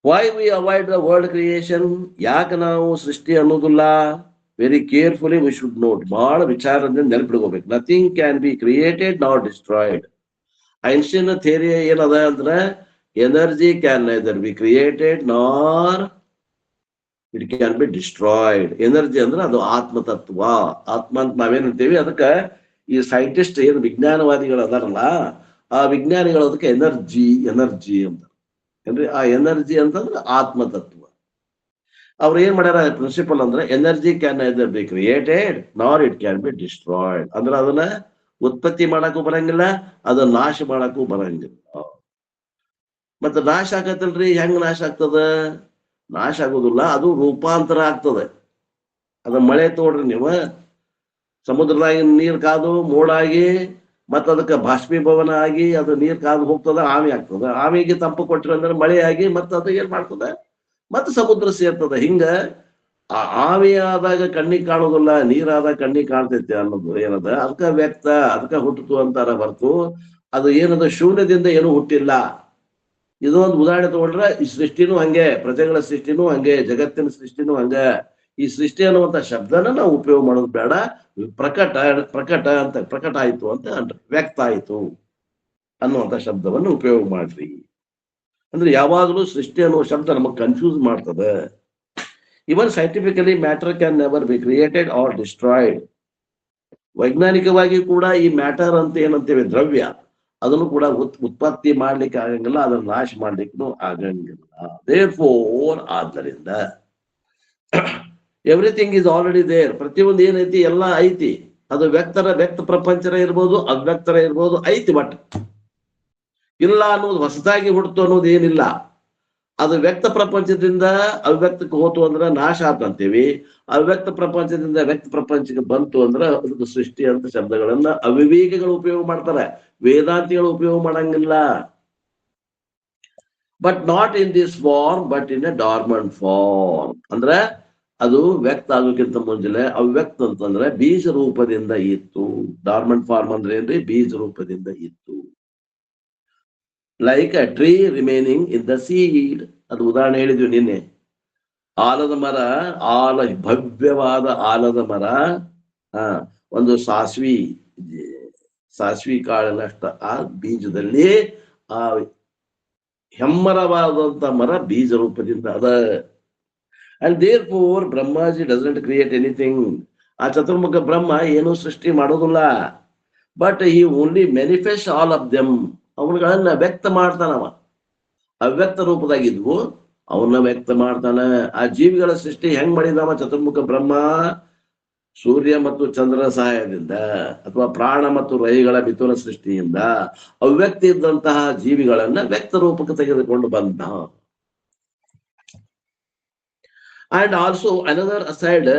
Why we avoid the word creation? ಯಾಕೆ ನಾವು ಸೃಷ್ಟಿ ಅನ್ನೋದಿಲ್ಲ? Very carefully we should note. ಬಹಳ ವಿಚಾರದಿಂದ ನೆನಪಿಡ್ಕೋಬೇಕು. Nothing can be created not destroyed. Einstein theory ಏನದ ಅಂದ್ರೆ energy can neither be created nor it can be destroyed. Energy ಅಂದ್ರೆ ಅದು ಆತ್ಮತತ್ವ. ಆತ್ಮ ಅಂತ ನಾವೇನಂತೀವಿ. ಅದಕ್ಕೆ ಈ ಸೈಂಟಿಸ್ಟ್ ಏನು ವಿಜ್ಞಾನವಾದಿಗಳು ಅದಾರಲ್ಲ, ಆ ವಿಜ್ಞಾನಿಗಳು ಅದಕ್ಕೆ ಎನರ್ಜಿ ಅಂತ ಏನ್ರಿ. ಆ ಎನರ್ಜಿ ಅಂತಂದ್ರೆ ಆತ್ಮತತ್ವ. ಅವ್ರು ಏನ್ ಮಾಡ್ಯಾರ ಪ್ರಿನ್ಸಿಪಲ್ ಅಂದ್ರೆ energy can neither be created nor it can be destroyed. ಅಂದ್ರೆ ಅದನ್ನ ಉತ್ಪತ್ತಿ ಮಾಡಕ್ಕೂ ಬರಂಗಿಲ್ಲ, ಅದನ್ನ ನಾಶ ಮಾಡಕ್ಕೂ ಬರಂಗಿಲ್ಲ. ಮತ್ತೆ ನಾಶ ಆಗತ್ತಲ್ರಿ, ಹೆಂಗ್ ನಾಶ ಆಗ್ತದ? ನಾಶ ಆಗೋದಿಲ್ಲ, ಅದು ರೂಪಾಂತರ ಆಗ್ತದೆ. ಅದ ಮಳೆ ತೋಡ್ರಿ ನೀವು, ಸಮುದ್ರದಾಗಿ ನೀರ್ ಕಾದು ಮೋಡಾಗಿ ಮತ್ತ ಅದಕ್ಕೆ ಬಾಷ್ಪೀಭವನ ಆಗಿ ಅದು ನೀರ್ ಕಾದು ಹೋಗ್ತದ, ಆವಿ ಆಗ್ತದ. ಆವಿಗೆ ತಂಪು ಕೊಟ್ಟಿರ ಅಂದ್ರೆ ಮಳೆ ಆಗಿ ಮತ್ತೆ ಅದು ಏನ್ ಮಾಡ್ತದ, ಮತ್ತೆ ಸಮುದ್ರ ಸೇರ್ತದ. ಹಿಂಗ ಆ ಆವಿ ಆದಾಗ ಕಣ್ಣಿಗೆ ಕಾಣೋದಿಲ್ಲ, ನೀರಾದಾಗ ಕಣ್ಣಿಗೆ ಕಾಣ್ತೈತಿ ಅನ್ನೋದು ಏನದ. ಅದಕ್ಕ ವ್ಯಕ್ತ, ಅದಕ್ಕ ಹುಟ್ಟಿತು ಅಂತಾರ ಹೊರತು ಅದು ಏನದ ಶೂನ್ಯದಿಂದ ಏನು ಹುಟ್ಟಿಲ್ಲ. ಇದೊಂದು ಉದಾಹರಣೆ ತಗೊಂಡ್ರೆ ಈ ಸೃಷ್ಟಿನೂ ಹಂಗೆ, ಪ್ರಜೆಗಳ ಸೃಷ್ಟಿನೂ ಹಂಗೆ, ಜಗತ್ತಿನ ಸೃಷ್ಟಿನೂ ಹಂಗ. ಈ ಸೃಷ್ಟಿ ಅನ್ನುವಂತ ಶಬ್ದನ ನಾವು ಉಪಯೋಗ ಮಾಡೋದು ಬೇಡ. ಪ್ರಕಟ ಆಯ್ತು ಅಂತ ಅನ್ರಿ, ವ್ಯಕ್ತ ಆಯ್ತು ಅನ್ನುವಂತ ಶಬ್ದವನ್ನು ಉಪಯೋಗ ಮಾಡ್ರಿ. ಅಂದ್ರೆ ಯಾವಾಗಲೂ ಸೃಷ್ಟಿ ಅನ್ನುವ ಶಬ್ದ ನಮಗ್ ಕನ್ಫ್ಯೂಸ್ ಮಾಡ್ತದೆ. Even scientifically matter can never be created or destroyed. ವೈಜ್ಞಾನಿಕವಾಗಿ ಕೂಡ ಈ ಮ್ಯಾಟರ್ ಅಂತ ಏನಂತೇವೆ ದ್ರವ್ಯ, ಅದನ್ನು ಕೂಡ ಉತ್ಪತ್ತಿ ಮಾಡ್ಲಿಕ್ಕೆ ಆಗಂಗಿಲ್ಲ, ಅದನ್ನು ನಾಶ ಮಾಡ್ಲಿಕ್ಕೂ ಆಗಂಗಿಲ್ಲ. ದೇರ್ಫೋರ್ ಆದ್ದರಿಂದ ಎವ್ರಿಥಿಂಗ್ ಈಸ್ ಆಲ್ರೆಡಿ ದೇರ್. ಪ್ರತಿಯೊಂದು ಏನೈತಿ ಎಲ್ಲ ಐತಿ. ಅದು ವ್ಯಕ್ತ ಪ್ರಪಂಚರ ಇರ್ಬೋದು, ಅವ್ಯಕ್ತರ ಇರ್ಬೋದು, ಐತಿ. ಬಟ್ ಇಲ್ಲ ಅನ್ನೋದು ಹೊಸದಾಗಿ ಹುಡ್ತು ಅನ್ನೋದು ಏನಿಲ್ಲ. ಅದು ವ್ಯಕ್ತ ಪ್ರಪಂಚದಿಂದ ಅವ್ಯಕ್ತಕ್ಕೆ ಹೋತು ಅಂದ್ರೆ ನಾಶ ಆತಂತೀವಿ. ಅವ್ಯಕ್ತ ಪ್ರಪಂಚದಿಂದ ವ್ಯಕ್ತ ಪ್ರಪಂಚಕ್ಕೆ ಬಂತು ಅಂದ್ರೆ ಅದಕ್ಕೆ ಸೃಷ್ಟಿ ಅಂತ ಶಬ್ದಗಳನ್ನ ಅವಿವೇಕಿಗಳು ಉಪಯೋಗ ಮಾಡ್ತಾರೆ, ವೇದಾಂತಿಗಳು ಉಪಯೋಗ ಮಾಡಂಗಿಲ್ಲ. But not in this form, but in a dormant form. ಅಂದ್ರೆ ಅದು ವ್ಯಕ್ತ ಆಗೋಕ್ಕಿಂತ ಮುಂಚೆ ಅವ್ಯಕ್ತ ಅಂತಂದ್ರೆ ಬೀಜ ರೂಪದಿಂದ ಇತ್ತು. ಡಾರ್ಮೆಂಟ್ ಫಾರ್ಮ್ ಅಂದ್ರೆ ಏನ್ರಿ, ಬೀಜ ರೂಪದಿಂದ ಇತ್ತು. Like a tree remaining in the seed. ಅದು ಉದಾಹರಣೆ ಹೇಳಿದ್ವಿ ನಿನ್ನೆ. ಆಲದ ಮರ, ಭವ್ಯವಾದ ಆಲದ ಮರ, ಒಂದು ಸಾಸ್ವಿ ಕಾಳಿನಷ್ಟ ಆ ಬೀಜದಲ್ಲಿ ಆ ಹೆಮ್ಮರವಾದಂತ ಮರ ಬೀಜ ರೂಪದಿಂದ ಅದ. And therefore Brahmaji doesn't create anything. ಆ ಚತುರ್ಮುಖ ಬ್ರಹ್ಮ ಏನೂ ಸೃಷ್ಟಿ ಮಾಡೋದಿಲ್ಲ. But he only manifest all of them. ಅವನುಗಳನ್ನ ವ್ಯಕ್ತ ಮಾಡ್ತಾನವ. ಅವ್ಯಕ್ತ ರೂಪದಾಗಿದ್ವು ಅವನ್ನ ವ್ಯಕ್ತ ಮಾಡ್ತಾನ. ಆ ಜೀವಿಗಳ ಸೃಷ್ಟಿ ಹೆಂಗ್ ಮಾಡಿದವ ಚತುರ್ಮುಖ ಬ್ರಹ್ಮ? ಸೂರ್ಯ ಮತ್ತು ಚಂದ್ರನ ಸಹಾಯದಿಂದ, ಅಥವಾ ಪ್ರಾಣ ಮತ್ತು ರೈಗಳ ಮಿಥುನ ಸೃಷ್ಟಿಯಿಂದ ಅವ್ಯಕ್ತ ಇದ್ದಂತಹ ಜೀವಿಗಳನ್ನ ವ್ಯಕ್ತ ರೂಪಕ್ಕೆ ತೆಗೆದುಕೊಂಡು ಬಂದ. And also another aside,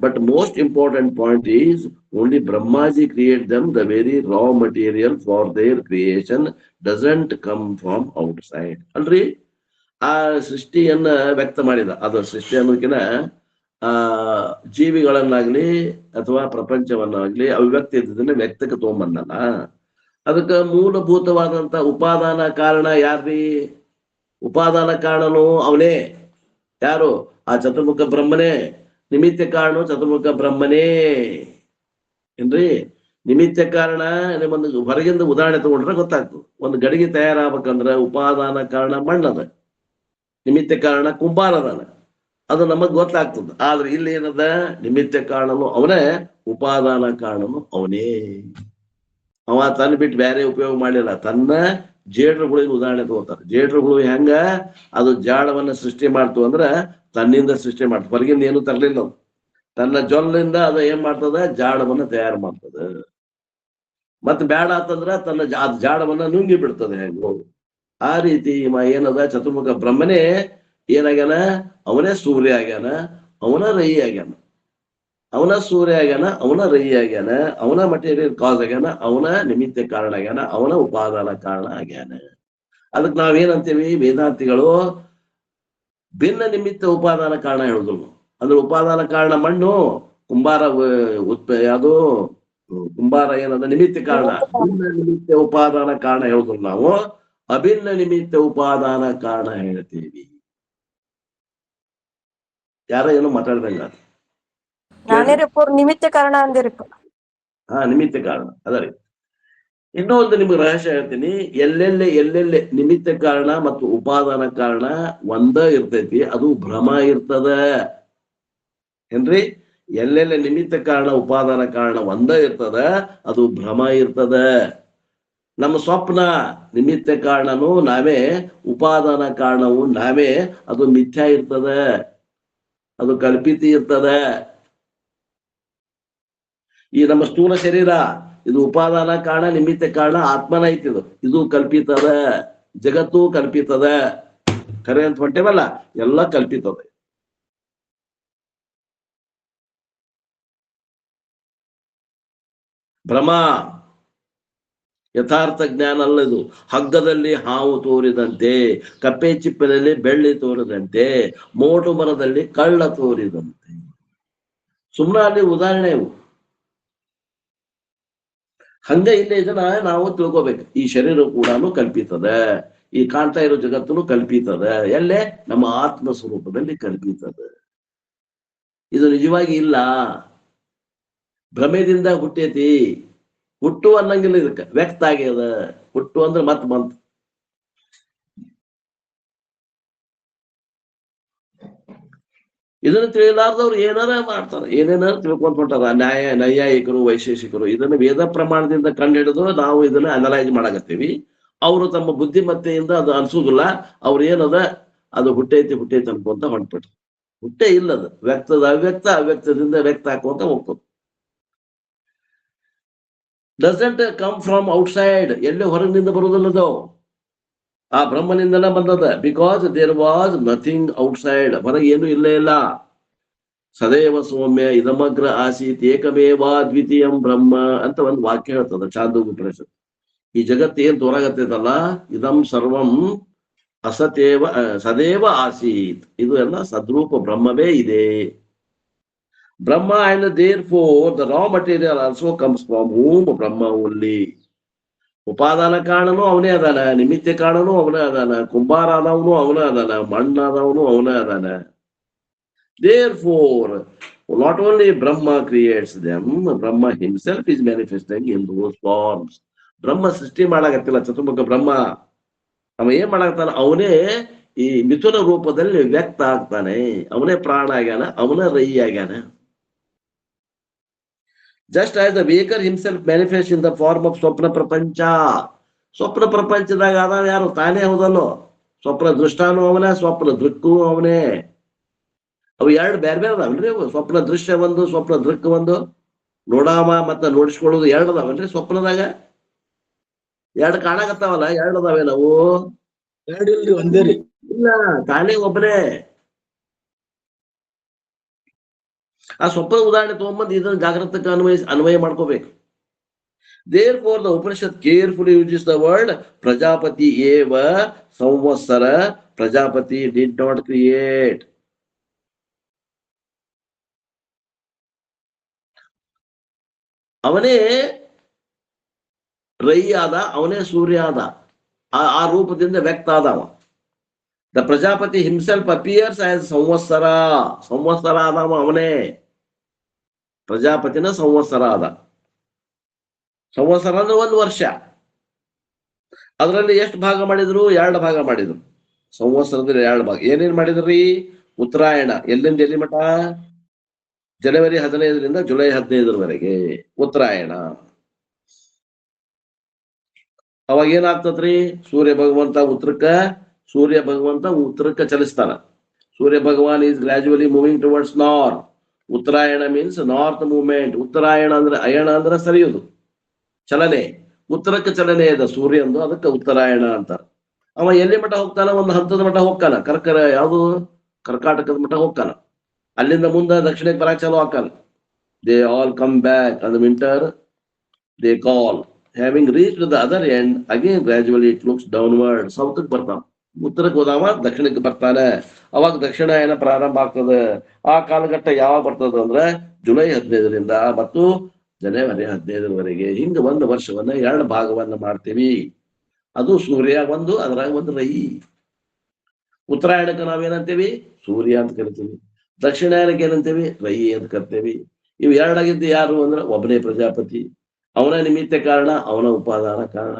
but most important point is only Brahmaji create them. The very raw material for their creation doesn't come from outside. ಅಲ್ರಿ, ಆ ಸೃಷ್ಟಿಯನ್ನ ವ್ಯಕ್ತ ಮಾಡಿದ. ಅದು ಸೃಷ್ಟಿ ಅನ್ನೋದಕ್ಕಿಂತ ಜೀವಿಗಳನ್ನಾಗ್ಲಿ ಅಥವಾ ಪ್ರಪಂಚವನ್ನಾಗ್ಲಿ ಅವ್ಯಕ್ತ ಇದ್ದದನ್ನ ವ್ಯಕ್ತಕ್ಕೆ ತಗೊಂಬಂದಲ್ಲ. ಅದಕ್ಕೆ ಮೂಲಭೂತವಾದಂತ ಉಪಾದಾನ ಕಾರಣ ಯಾರ್ರಿ? ಉಪಾದಾನ ಕಾರಣನು ಅವನೇ. ಯಾರು? ಆ ಚತುರ್ಮುಖ ಬ್ರಹ್ಮನೇ. ನಿಮಿತ್ತ ಕಾರಣ ಚತುರ್ಮುಖ ಬ್ರಹ್ಮನೇ. ಏನ್ರಿ? ನಿಮಿತ್ತ ಕಾರಣ ನಿಮ್ಮೊಂದು ಹೊರಗಿಂದ ಉದಾಹರಣೆ ತಗೊಂಡ್ರೆ ಗೊತ್ತಾಗ್ತದೆ. ಒಂದು ಗಡಿಗೆ ತಯಾರಾಗಬೇಕಂದ್ರ ಉಪಾದಾನ ಕಾರಣ ಮಣ್ಣದ, ನಿಮಿತ್ತ ಕಾರಣ ಕುಂಬಾರದಾನ, ಅದು ನಮಗ್ ಗೊತ್ತಾಗ್ತದ. ಆದ್ರೆ ಇಲ್ಲಿ ಏನದ, ನಿಮಿತ್ತ ಕಾರಣನು ಅವನೇ, ಉಪಾದಾನ ಕಾರಣನು ಅವನೇ. ಅವ ತನ್ನ ಬಿಟ್ಟು ಬೇರೆ ಉಪಯೋಗ ಮಾಡಿಲ್ಲ. ತನ್ನ ಜೇಡ್ರಗಳಿಗೆ ಉದಾಹರಣೆ ತಗೋತಾರೆ. ಜೇಡ್ರಗಳು ಹೆಂಗ ಅದು ಜಾಡವನ್ನ ಸೃಷ್ಟಿ ಮಾಡ್ತು ಅಂದ್ರ ತನ್ನಿಂದ ಸೃಷ್ಟಿ ಮಾಡ್ತು, ಹೊರಗಿಂದ ಏನು ತರಲಿಲ್ಲ. ತನ್ನ ಜೊಲ್ಲಿಂದ ಅದು ಏನ್ ಮಾಡ್ತದ, ಜಾಡವನ್ನ ತಯಾರು ಮಾಡ್ತದ. ಮತ್ತೆ ಬೇಡ ಅಂತಂದ್ರ ತನ್ನ ಜಾಡವನ್ನ ನುಂಗಿ ಬಿಡ್ತದೆ ಹೆಂಗೋ. ಆ ರೀತಿ ಏನದ, ಚತುರ್ಮುಖ ಬ್ರಹ್ಮನೇ ಏನಾಗ್ಯಾನ, ಅವನೇ ಸೂರ್ಯ ಆಗ್ಯಾನ, ಅವನ ರೈ ಆಗ್ಯಾನ. ಅವನ ಸೂರ್ಯ ಆಗ್ಯಾನ, ಅವನ ರೈ ಆಗ್ಯಾನ, ಅವನ ಮಟೀರಿಯಲ್ ಕಾಸ್ ಆಗ್ಯಾನ, ಅವನ ನಿಮಿತ್ತ ಕಾರಣ ಆಗ್ಯಾನ, ಅವನ ಉಪಾದಾನ ಕಾರಣ ಆಗ್ಯಾನ. ಅದಕ್ಕೆ ನಾವೇನಂತೀವಿ ವೇದಾಂತಿಗಳು, ಭಿನ್ನ ನಿಮಿತ್ತ ಉಪಾದಾನ ಕಾರಣ ಹೇಳುದಿಲ್ಲ. ಅಂದ್ರೆ ಉಪಾದಾನ ಕಾರಣ ಮಣ್ಣು, ಕುಂಬಾರ ಯಾವುದು ಕುಂಬಾರ ಏನದ ನಿಮಿತ್ತ ಕಾರಣ. ಭಿನ್ನ ನಿಮಿತ್ತ ಉಪಾದಾನ ಕಾರಣ ಹೇಳುದಿಲ್ಲ ನಾವು, ಅಭಿನ್ನ ನಿಮಿತ್ತ ಉಪಾದಾನ ಕಾರಣ ಹೇಳ್ತೀವಿ. ಯಾರ ಏನೋ ಮಾತಾಡ್ದಂಗ ನಿಮಿತ್ತ ಕಾರಣ ಅಂದಿರಪ್ಪ. ನಿಮಿತ್ತ ಕಾರಣ ಅದರಿ. ಇನ್ನೂ ಒಂದು ನಿಮ್ಗೆ ರಹಸ್ಯ ಹೇಳ್ತೀನಿ. ಎಲ್ಲೆಲ್ಲೆ ನಿಮಿತ್ತ ಕಾರಣ ಮತ್ತು ಉಪಾದಾನ ಕಾರಣ ಒಂದ ಇರ್ತೈತಿ, ಅದು ಭ್ರಮ ಇರ್ತದ. ಏನ್ರಿ? ಎಲ್ಲೆಲ್ಲೆ ನಿಮಿತ್ತ ಕಾರಣ ಉಪಾದಾನ ಕಾರಣ ಒಂದ ಇರ್ತದ, ಅದು ಭ್ರಮ ಇರ್ತದ. ನಮ್ಮ ಸ್ವಪ್ನ ನಿಮಿತ್ತ ಕಾರಣನು ನಾವೇ, ಉಪಾದಾನ ಕಾರಣವು ನಾವೇ, ಅದು ಮಿಥ್ಯಾ ಇರ್ತದ, ಅದು ಕಲ್ಪಿತ ಇರ್ತದ. ಈ ನಮ್ಮ ಸ್ಥೂಲ ಶರೀರ ಇದು ಉಪಾದಾನ ಕಾರಣ, ನಿಮಿತ್ತ ಕಾರಣ ಆತ್ಮನ ಐತಿದು, ಇದು ಕಲ್ಪಿತದ. ಜಗತ್ತು ಕಲ್ಪಿತದ. ಖರೆ ಅಂತ ಹೊಂಟೇವಲ್ಲ, ಎಲ್ಲ ಕಲ್ಪಿತದ. ಭ್ರಮ, ಯಥಾರ್ಥ ಜ್ಞಾನ ಅಲ್ಲ ಇದು. ಹಗ್ಗದಲ್ಲಿ ಹಾವು ತೋರಿದಂತೆ, ಕಪ್ಪೆ ಚಿಪ್ಪದಲ್ಲಿ ಬೆಳ್ಳಿ ತೋರಿದಂತೆ, ಮೋಟು ಮರದಲ್ಲಿ ಕಳ್ಳ ತೋರಿದಂತೆ. ಸುಮ್ಮನೆ ಅಲ್ಲಿ ಉದಾಹರಣೆ ಇವು. ಹಂಗ ಇಲ್ಲೇ ಇದನ್ನ ನಾವು ತಿಳ್ಕೊಬೇಕು. ಈ ಶರೀರ ಕೂಡ ಕಲ್ಪಿತದ, ಈ ಕಾಣ್ತಾ ಇರೋ ಜಗತ್ತನ್ನು ಕಲ್ಪಿತದ. ಎಲ್ಲೇ? ನಮ್ಮ ಆತ್ಮ ಸ್ವರೂಪದಲ್ಲಿ ಕಲ್ಪಿತದ. ಇದು ನಿಜವಾಗಿ ಇಲ್ಲ, ಭ್ರಮೆದಿಂದ ಹುಟ್ಟೈತಿ. ಹುಟ್ಟು ಅನ್ನಂಗಿಲ್ಲ, ಇದಕ್ಕೆ ವ್ಯಕ್ತ ಆಗ್ಯದ. ಹುಟ್ಟು ಅಂದ್ರೆ ಮತ್ ಬಂತು. ಇದನ್ನು ತಿಳಿಲಾರ್ದವ್ರು ಏನಾರ ಮಾಡ್ತಾರೆ, ಏನೇನಾರ ತಿಳ್ಕೊಂತ ಹೊಂಟಾರ. ನೈಯಾಯಿಕರು, ವೈಶೇಷಿಕರು ಇದನ್ನ ವೇದ ಪ್ರಮಾಣದಿಂದ ಕಂಡು ಹಿಡಿದು ನಾವು ಇದನ್ನ ಅನಲೈಸ್ ಮಾಡಕತ್ತೀವಿ. ಅವರು ತಮ್ಮ ಬುದ್ಧಿಮತ್ತೆಯಿಂದ ಅದು ಅನ್ಸುದಿಲ್ಲ. ಅವ್ರು ಏನದ, ಅದು ಹುಟ್ಟೈತಿ ಅನ್ಕೊಂತ ಹೊಂಟ್ಬಿಟ್ರು. ಹುಟ್ಟೆ ಇಲ್ಲದ, ವ್ಯಕ್ತದ ಅವ್ಯಕ್ತ, ಅವ್ಯಕ್ತದಿಂದ ವ್ಯಕ್ತ ಹಾಕುವಂತ ಹೋಗ್ತದೆ. ಡಸಂಟ್ ಕಮ್ ಫ್ರಮ್ ಔಟ್ಸೈಡ್, ಎಲ್ಲೇ ಹೊರಗಿನಿಂದ ಬರುವುದಿಲ್ಲದು, ಆ ಬ್ರಹ್ಮನಿಂದಲೇ ಬಂದದ. Because there was nothing outside, ಹೊರಗೆ ಏನು ಇಲ್ಲೇ ಇಲ್ಲ. ಸದೈವ ಸೌಮ್ಯ ಇದಮಗ್ರ ಆಸೀತ್ ಏಕಮೇವಾ ದ್ವಿತೀಯಂ ಬ್ರಹ್ಮ ಅಂತ ಒಂದು ವಾಕ್ಯ ಹೇಳ್ತದ ಚಾಂದೋಗ್ಯೋಪನಿಷತ್. ಈ ಜಗತ್ತು ಏನ್ ತೋರಾಗತ್ತೈತಲ್ಲ, ಇದಂ ಸರ್ವಂ ಅಸತೇವ ಸದೇವ ಆಸೀತ್, ಇದು ಎಲ್ಲ ಸದ್ರೂಪ ಬ್ರಹ್ಮವೇ ಇದೆ. Brahma and therefore the raw material also comes from whom Brahma only. ಉಪಾದಾನ ಕಾರಣನು ಅವನೇ ಅದಾನ, ನಿಮಿತ್ತ ಕಾರಣನು ಅವನೇ ಅದಾನ, ಕುಂಬಾರ ಆದವನು ಅವನೇ ಅದಾನ, ಮಣ್ಣಾದವನು ಅವನೇ ಅದಾನ. Therefore, not only Brahma creates them, Brahma himself is manifesting in those forms. ಬ್ರಹ್ಮ ಸೃಷ್ಟಿ ಮಾಡಾಕತ್ತಿಲ್ಲ ಚತುರ್ಮುಖ ಬ್ರಹ್ಮ. ಅವ ಏನ್ ಮಾಡಾಕತ್ತಾನ, ಅವನೇ ಈ ಮಿಥುನ ರೂಪದಲ್ಲಿ ವ್ಯಕ್ತ ಆಗ್ತಾನೆ. ಅವನೇ ಪ್ರಾಣ ಆಗ್ಯಾನ, ಅವನ ರೈ ಆಗ್ಯಾನ. Just as the waker himself manifest in the form of swapna prapancha. ಸ್ವಪ್ನ ಪ್ರಪಂಚದಾಗ ಅದಾವ ಯಾರು? ತಾನೇ ಹೌದಲ್ಲೋ. ಸ್ವಪ್ನ ದೃಷ್ಟಾನು ಅವನೇ, ಸ್ವಪ್ನ ದೃಕ್ಕೂ ಅವನೇ. ಅವು ಎರಡು ಬೇರೆ ಬೇರೆ ಅದಾವಲ್ರಿ ಅವು. ಸ್ವಪ್ನ ದೃಶ್ಯ ಒಂದು, ಸ್ವಪ್ನ ದೃಕ್ ಒಂದು. ನೋಡಾಮ ಮತ್ತ ನೋಡಿಸ್ಕೊಳ್ಳೋದು ಎರಡು ಅದಾವಲ್ರಿ ಸ್ವಪ್ನದಾಗ. ಎರಡು ಕಾಣಾಕತ್ತಾವಲ್ಲ, ಎರಡು ಅದಾವೆ. ನಾವು ಎರಡು ಇಲ್ರಿ, ಒಂದೇ ರೀ. ಇಲ್ಲ, ತಾನೇ ಒಬ್ಬನೇ. ಆ ಸ್ವಪ್ನ ಉದಾಹರಣೆ ತಗೊಂಬಂದು ಇದನ್ನ ಜಾಗೃತಕ್ಕೆ ಅನ್ವಯ ಮಾಡ್ಕೋಬೇಕು. Therefore, the Upanishad carefully uses the word Prajapati eva ಸಂವತ್ಸರ. Prajapati did not create. ಅವನೇ ರೈ ಆದ, ಅವನೇ ಸೂರ್ಯ ಆದ, ಆ ರೂಪದಿಂದ ವ್ಯಕ್ತ ಆದವ. The Prajapati himself appears as samvatsara. ಸಂವತ್ಸರ ಆದವ ಅವನೇ, ಪ್ರಜಾಪತಿನ ಸಂವತ್ಸರ ಆದ. ಸಂವತ್ಸರ ಅಂದ್ರೆ 1 ವರ್ಷ. ಅದರಲ್ಲಿ ಎಷ್ಟು ಭಾಗ ಮಾಡಿದ್ರು? 2 ಭಾಗ ಮಾಡಿದ್ರು. ಸಂವತ್ಸರದಲ್ಲಿ 2 ಭಾಗ. ಏನೇನ್ ಮಾಡಿದ್ರಿ? ಉತ್ತರಾಯಣ ಎಲ್ಲಿಂದ ಎಲ್ಲಿ ಮಠ? ಜನವರಿ 15ರಿಂದ ಜುಲೈ 15ರವರೆಗೆ ಉತ್ತರಾಯಣ. ಅವಾಗ ಏನಾಗ್ತದ್ರಿ? ಸೂರ್ಯ ಭಗವಂತ ಉತ್ತರಕ್ಕ ಚಲಿಸ್ತಾನ. Surya Bhagwan is gradually moving towards north. Uttarayana means north movement. ಉತ್ತರಾಯಣ ಅಂದ್ರೆ ಅಯಣ ಅಂದ್ರೆ ಸರಿಯುದು, ಚಲನೆ. ಉತ್ತರಕ್ಕೆ ಚಲನೆ ಇದೆ ಸೂರ್ಯಂದು, ಅದಕ್ಕೆ ಉತ್ತರಾಯಣ ಅಂತಾರ. ಅವ ಎಲ್ಲಿ ಮಠ ಹೋಗ್ತಾನ? ಒಂದು ಹಂತದ ಮಠ ಹೋಗ್ತಾನ. ಯಾವುದು? ಕರ್ಕಾಟಕದ ಮಠ ಹೋಗ್ತಾನ. ಅಲ್ಲಿಂದ ಮುಂದೆ ದಕ್ಷಿಣಕ್ಕೆ ಬರಕ್ ಚಾಲು ಹಾಕಾನ. They all come back and winter they call. Having reach the other end again gradually it looks downward. ಸೌತ್ಗೆ ಬರ್ತಾನ. ಉತ್ತರಕ್ಕೆ ಹೋದವ ದಕ್ಷಿಣಕ್ಕೆ ಬರ್ತಾನೆ. ಅವಾಗ ದಕ್ಷಿಣಾಯನ ಪ್ರಾರಂಭ ಆಗ್ತದೆ. ಆ ಕಾಲಘಟ್ಟ ಯಾವಾಗ ಬರ್ತದ ಅಂದ್ರೆ ಜುಲೈ 15ರಿಂದ ಮತ್ತು ಜನವರಿ 15ರವರೆಗೆ. ಹಿಂಗ 1 ವರ್ಷವನ್ನ 2 ಭಾಗವನ್ನ ಮಾಡ್ತೀವಿ. ಅದು ಸೂರ್ಯ ಒಂದು, ಅದ್ರಾಗ ಒಂದು ರೈ. ಉತ್ತರಾಯಣಕ್ಕೆ ನಾವೇನಂತೀವಿ? ಸೂರ್ಯ ಅಂತ ಕರಿತೀವಿ. ದಕ್ಷಿಣಾಯನಕ್ಕೆ ಏನಂತೀವಿ? ರೈ ಅಂತ ಕರಿತೇವಿ. ಇವು 2 ಆಗಿದ್ದು ಯಾರು ಅಂದ್ರೆ ಒಬ್ಬನೇ ಪ್ರಜಾಪತಿ. ಅವನ ನಿಮಿತ್ತ ಕಾರಣ, ಅವನ ಉಪಾದಾನ ಕಾರಣ.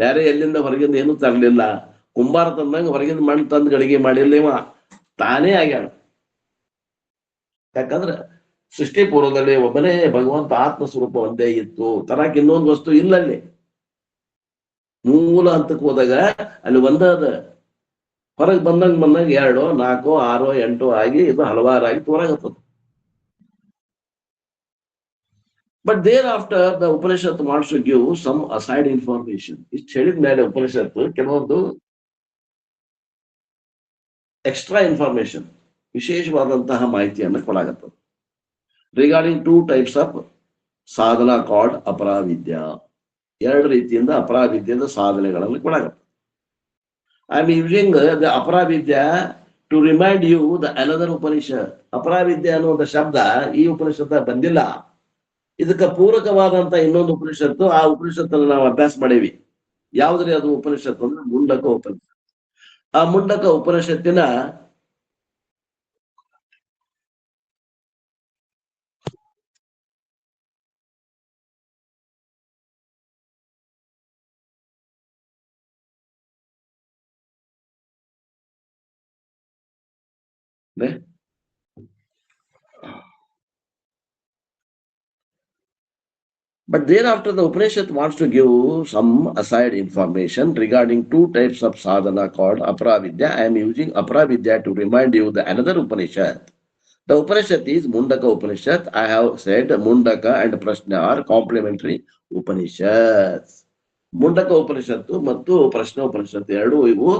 ಬೇರೆ ಎಲ್ಲಿಂದ ಹೊರಗಿಂದ ಏನು ತರಲಿಲ್ಲ. ಕುಂಬಾರ ತಂದಂಗ ಹೊರಗಿಂದ ಮಣ್ಣು ತಂದು ಗಡಿಗೆ ಮಾಡಿಲ್ಲ, ಇವ ತಾನೇ ಆಗ್ಯಾನ. ಯಾಕಂದ್ರೆ ಸೃಷ್ಟಿ ಪೂರ್ವದಲ್ಲಿ ಒಬ್ಬನೇ ಭಗವಂತ ಆತ್ಮ ಸ್ವರೂಪ ಒಂದೇ ಇತ್ತು. ತರಕ್ ಇನ್ನೊಂದು ವಸ್ತು ಇಲ್ಲಲ್ಲಿ. ಮೂಲ ಹಂತಕ್ಕೆ ಹೋದಾಗ ಅಲ್ಲಿ ಒಂದಾದ. ಹೊರಗೆ ಬಂದಂಗ 2, 4, 6, 8 ಆಗಿ ಇದು ಹಲವಾರಾಗಿ ತೋರಾಗತ್ತದ. But thereafter the Upanishad wants to give some aside information. ಇಷ್ಟು ಹೇಳಿದ ಮೇಲೆ ಉಪನಿಷತ್ತು ಕೆಲವೊಂದು ಎಕ್ಸ್ಟ್ರಾ ಇನ್ಫಾರ್ಮೇಶನ್, ವಿಶೇಷವಾದಂತಹ ಮಾಹಿತಿಯನ್ನು ಕೊಡಾಗತ್ತದ. Regarding 2 types of sadhana called apara vidya. 2 ರೀತಿಯಿಂದ ಅಪರಾವಿದ್ಯದ ಸಾಧನೆಗಳನ್ನು ಕೊಡಾಗತ್ತದ. I am using the apara vidya to remind you the another Upanishad. ಅಪರಾವಿದ್ಯಾ ಅನ್ನುವಂಥ ಶಬ್ದ ಈ ಉಪನಿಷತ್ತ ಬಂದಿಲ್ಲ. ಇದಕ್ಕೆ ಪೂರಕವಾದಂತ ಇನ್ನೊಂದು ಉಪನಿಷತ್ತು, ಆ ಉಪನಿಷತ್ತನ್ನು ನಾವು ಅಭ್ಯಾಸ ಮಾಡೇವಿ. ಯಾವ್ದ್ರಿ ಅದು ಉಪನಿಷತ್ತು ಅಂದ್ರೆ ಮುಂಡಕ ಉಪನಿಷತ್. ಆ ಮುಂಡಕ ಉಪನಿಷತ್ತಿನ But thereafter, the Upanishad wants to give some aside information regarding 2 types of sadhana called Aparavidya. I am using Aparavidya to remind you the another Upanishad. The Upanishad is Mundaka Upanishad. I have said Mundaka and Prashna are complementary Upanishads. Mundaka Upanishad ಮತ್ತು ಪ್ರಶ್ನ ಉಪನಿಷತ್ ಎರಡು ಇವು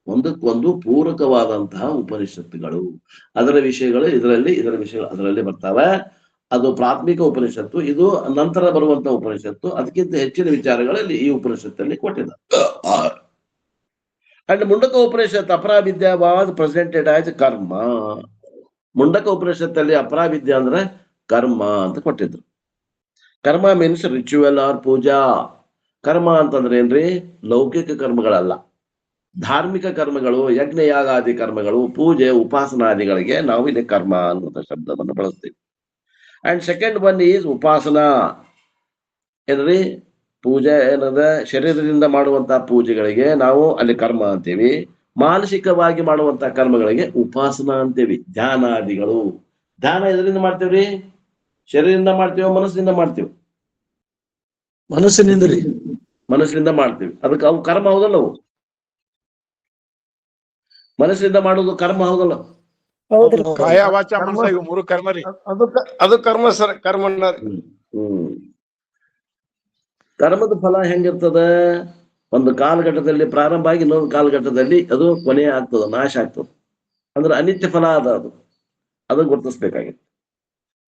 ಒಂದಕ್ಕೊಂದು ಪೂರಕವಾದಂತಹ ಉಪನಿಷತ್ತುಗಳು. ಅದರ ವಿಷಯಗಳು ಇದರಲ್ಲಿ, ಇದರ ವಿಷಯಗಳು ಅದರಲ್ಲಿ ಬರ್ತಾವೆ. ಅದು ಪ್ರಾಥಮಿಕ ಉಪನಿಷತ್ತು. ಇದು ನಂತರ ಬರುವಂತಹ ಉಪನಿಷತ್ತು. ಅದಕ್ಕಿಂತ ಹೆಚ್ಚಿನ ವಿಚಾರಗಳಲ್ಲಿ ಈ ಉಪನಿಷತ್ತಲ್ಲಿ ಕೊಟ್ಟಿದ್ದಾರೆ. And Mundaka Upanishad apara vidya was presented as karma. ಮುಂಡಕ ಉಪನಿಷತ್ತಲ್ಲಿ ಅಪರಾವಿದ್ಯಾ ಅಂದ್ರೆ ಕರ್ಮ ಅಂತ ಕೊಟ್ಟಿದ್ರು. ಕರ್ಮ ಮೀನ್ಸ್ ರಿಚುವಲ್ ಆರ್ ಪೂಜಾ. ಕರ್ಮ ಅಂತಂದ್ರೆ ಏನ್ರಿ? ಲೌಕಿಕ ಕರ್ಮಗಳಲ್ಲ, ಧಾರ್ಮಿಕ ಕರ್ಮಗಳು, ಯಜ್ಞ ಯಾಗಾದಿ ಕರ್ಮಗಳು, ಪೂಜೆ ಉಪಾಸನಾದಿಗಳಿಗೆ ನಾವು ಇಲ್ಲಿ ಕರ್ಮ ಅನ್ನುವಂಥ ಶಬ್ದವನ್ನು ಬಳಸ್ತೀವಿ. ಅಂಡ್ ಸೆಕೆಂಡ್ ಒನ್ ಈಸ್ ಉಪಾಸನಾ. ಏನ್ರಿ? ಪೂಜೆ ಏನದ? ಶರೀರದಿಂದ ಮಾಡುವಂತಹ ಪೂಜೆಗಳಿಗೆ ನಾವು ಅಲ್ಲಿ ಕರ್ಮ ಅಂತೀವಿ. ಮಾನಸಿಕವಾಗಿ ಮಾಡುವಂತಹ ಕರ್ಮಗಳಿಗೆ ಉಪಾಸನಾ ಅಂತೀವಿ. ಧ್ಯಾನಾದಿಗಳು. ಧ್ಯಾನ ಎದರಿಂದ ಮಾಡ್ತೇವ್ರಿ? ಶರೀರದಿಂದ ಮಾಡ್ತೀವೋ ಮನಸ್ಸಿನಿಂದ ಮಾಡ್ತೀವಿ? ಮನಸ್ಸಿನಿಂದ ರೀ. ಮನಸ್ಸಿನಿಂದ ಮಾಡ್ತೀವಿ. ಅದಕ್ಕೆ ಅವು ಕರ್ಮ ಹೌದಲ್ಲ? ಅವು ಮನಸ್ಸಿನಿಂದ ಮಾಡೋದು ಕರ್ಮ ಹೌದಲ್ಲ? ಕಾಯ ವಾಚ ಮನಸ ಇವು 3 ಕರ್ಮ ರೀ. ಅದು ಕರ್ಮ ಸರ್, ಕರ್ಮ. ಕರ್ಮದ ಫಲ ಹೆಂಗಿರ್ತದ? ಒಂದು ಕಾಲಘಟ್ಟದಲ್ಲಿ ಪ್ರಾರಂಭ ಆಗಿ ಇನ್ನೊಂದು ಕಾಲಘಟ್ಟದಲ್ಲಿ ಅದು ಕೊನೆ ಆಗ್ತದ, ನಾಶ ಆಗ್ತದ. ಅಂದ್ರೆ ಅನಿತ್ಯ ಫಲ ಅದು ಗುರುತಿಸ್ಬೇಕಾಗಿತ್ತು.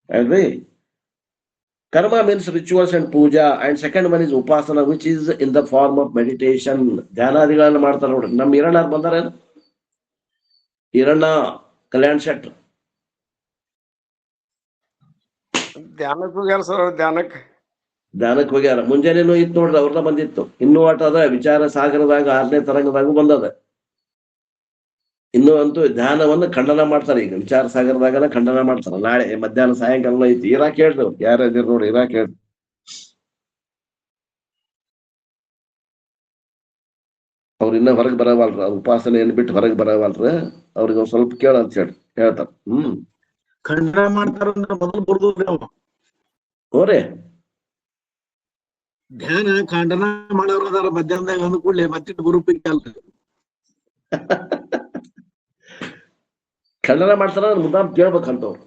ಅಲ್ರಿ? ಕರ್ಮ means rituals and puja, and second one is upasana, which is in the form of meditation. ಧ್ಯಾನಾದಿಗಳನ್ನ ಮಾಡ್ತಾರೆ ನೋಡ್ರಿ. ನಮ್ಮ ಹಿರಣ್ಣ ಬಂದಾರೇನು? ಹಿರಣ್ಣ ಕಲ್ಯಾಣ್ ಶೆಟ್ ಧ್ಯಾನಕ್ಕೆ ಹೋಗ್ಯಾರ ಸರ್. ಧ್ಯಾನಕ್ಕೆ ಹೋಗ್ಯಾರ. ಮುಂಜಾನೆನೂ ಇತ್ತು ನೋಡ್ರಿ, ಅವ್ರನ್ನ ಬಂದಿತ್ತು. ಇನ್ನೂ ಆಟ ಅದ. ವಿಚಾರ ಸಾಗರದಾಗ 6ನೇ ತರಂಗದಾಗೂ ಬಂದದ. ಇನ್ನು ಅಂತೂ ಧ್ಯಾನವನ್ನು ಖಂಡನ ಮಾಡ್ತಾರೆ. ಈಗ ವಿಚಾರ ಸಾಗರದಾಗನ ಖಂಡನ ಮಾಡ್ತಾರ. ನಾಳೆ ಮಧ್ಯಾಹ್ನ ಸಾಯಂಕಾಲ ಐತಿ. ಇರಾಕ್ ಹೇಳ್ರಿ, ಯಾರು ಇದ್ದೀರಿ ನೋಡಿ, ಇರಾಕ್ ಹೇಳ್ರಿ. ಅವ್ರು ಇನ್ನ ಹೊರಗೆ ಬರವಲ್ರ, ಉಪಾಸನೆಯನ್ನು ಬಿಟ್ಟು ಹೊರಗೆ ಬರವಲ್ರ, ಅವ್ರಿಗೆ ಒಂದ್ ಸ್ವಲ್ಪ ಕೇಳ ಅಂತ ಹೇಳಿ ಹೇಳ್ತಾರ. ಖಂಡನ ಮಾಡ್ತಾರಂದ್ರ ಮೊದಲು ಬರ್ದ್ರಿ ಅವ್ರು. ಹೋರಿ ಧ್ಯಾನ ಖಂಡನ ಮಾಡೋರು ಅದಾರ, ಮಧ್ಯಾಹ್ನದಾಗ ಅಂದ ಕೂಡಲೇ ಮತ್ತಿಟ್ಟು ಗುರುಪಿಗೆ ಅಲ್ರಿ. ಖಂಡನ ಮಾಡ್ತಾರ ಮುದ್ದಾಮ್ ಕೇಳ್ಬೇಕಂತವ್ರು.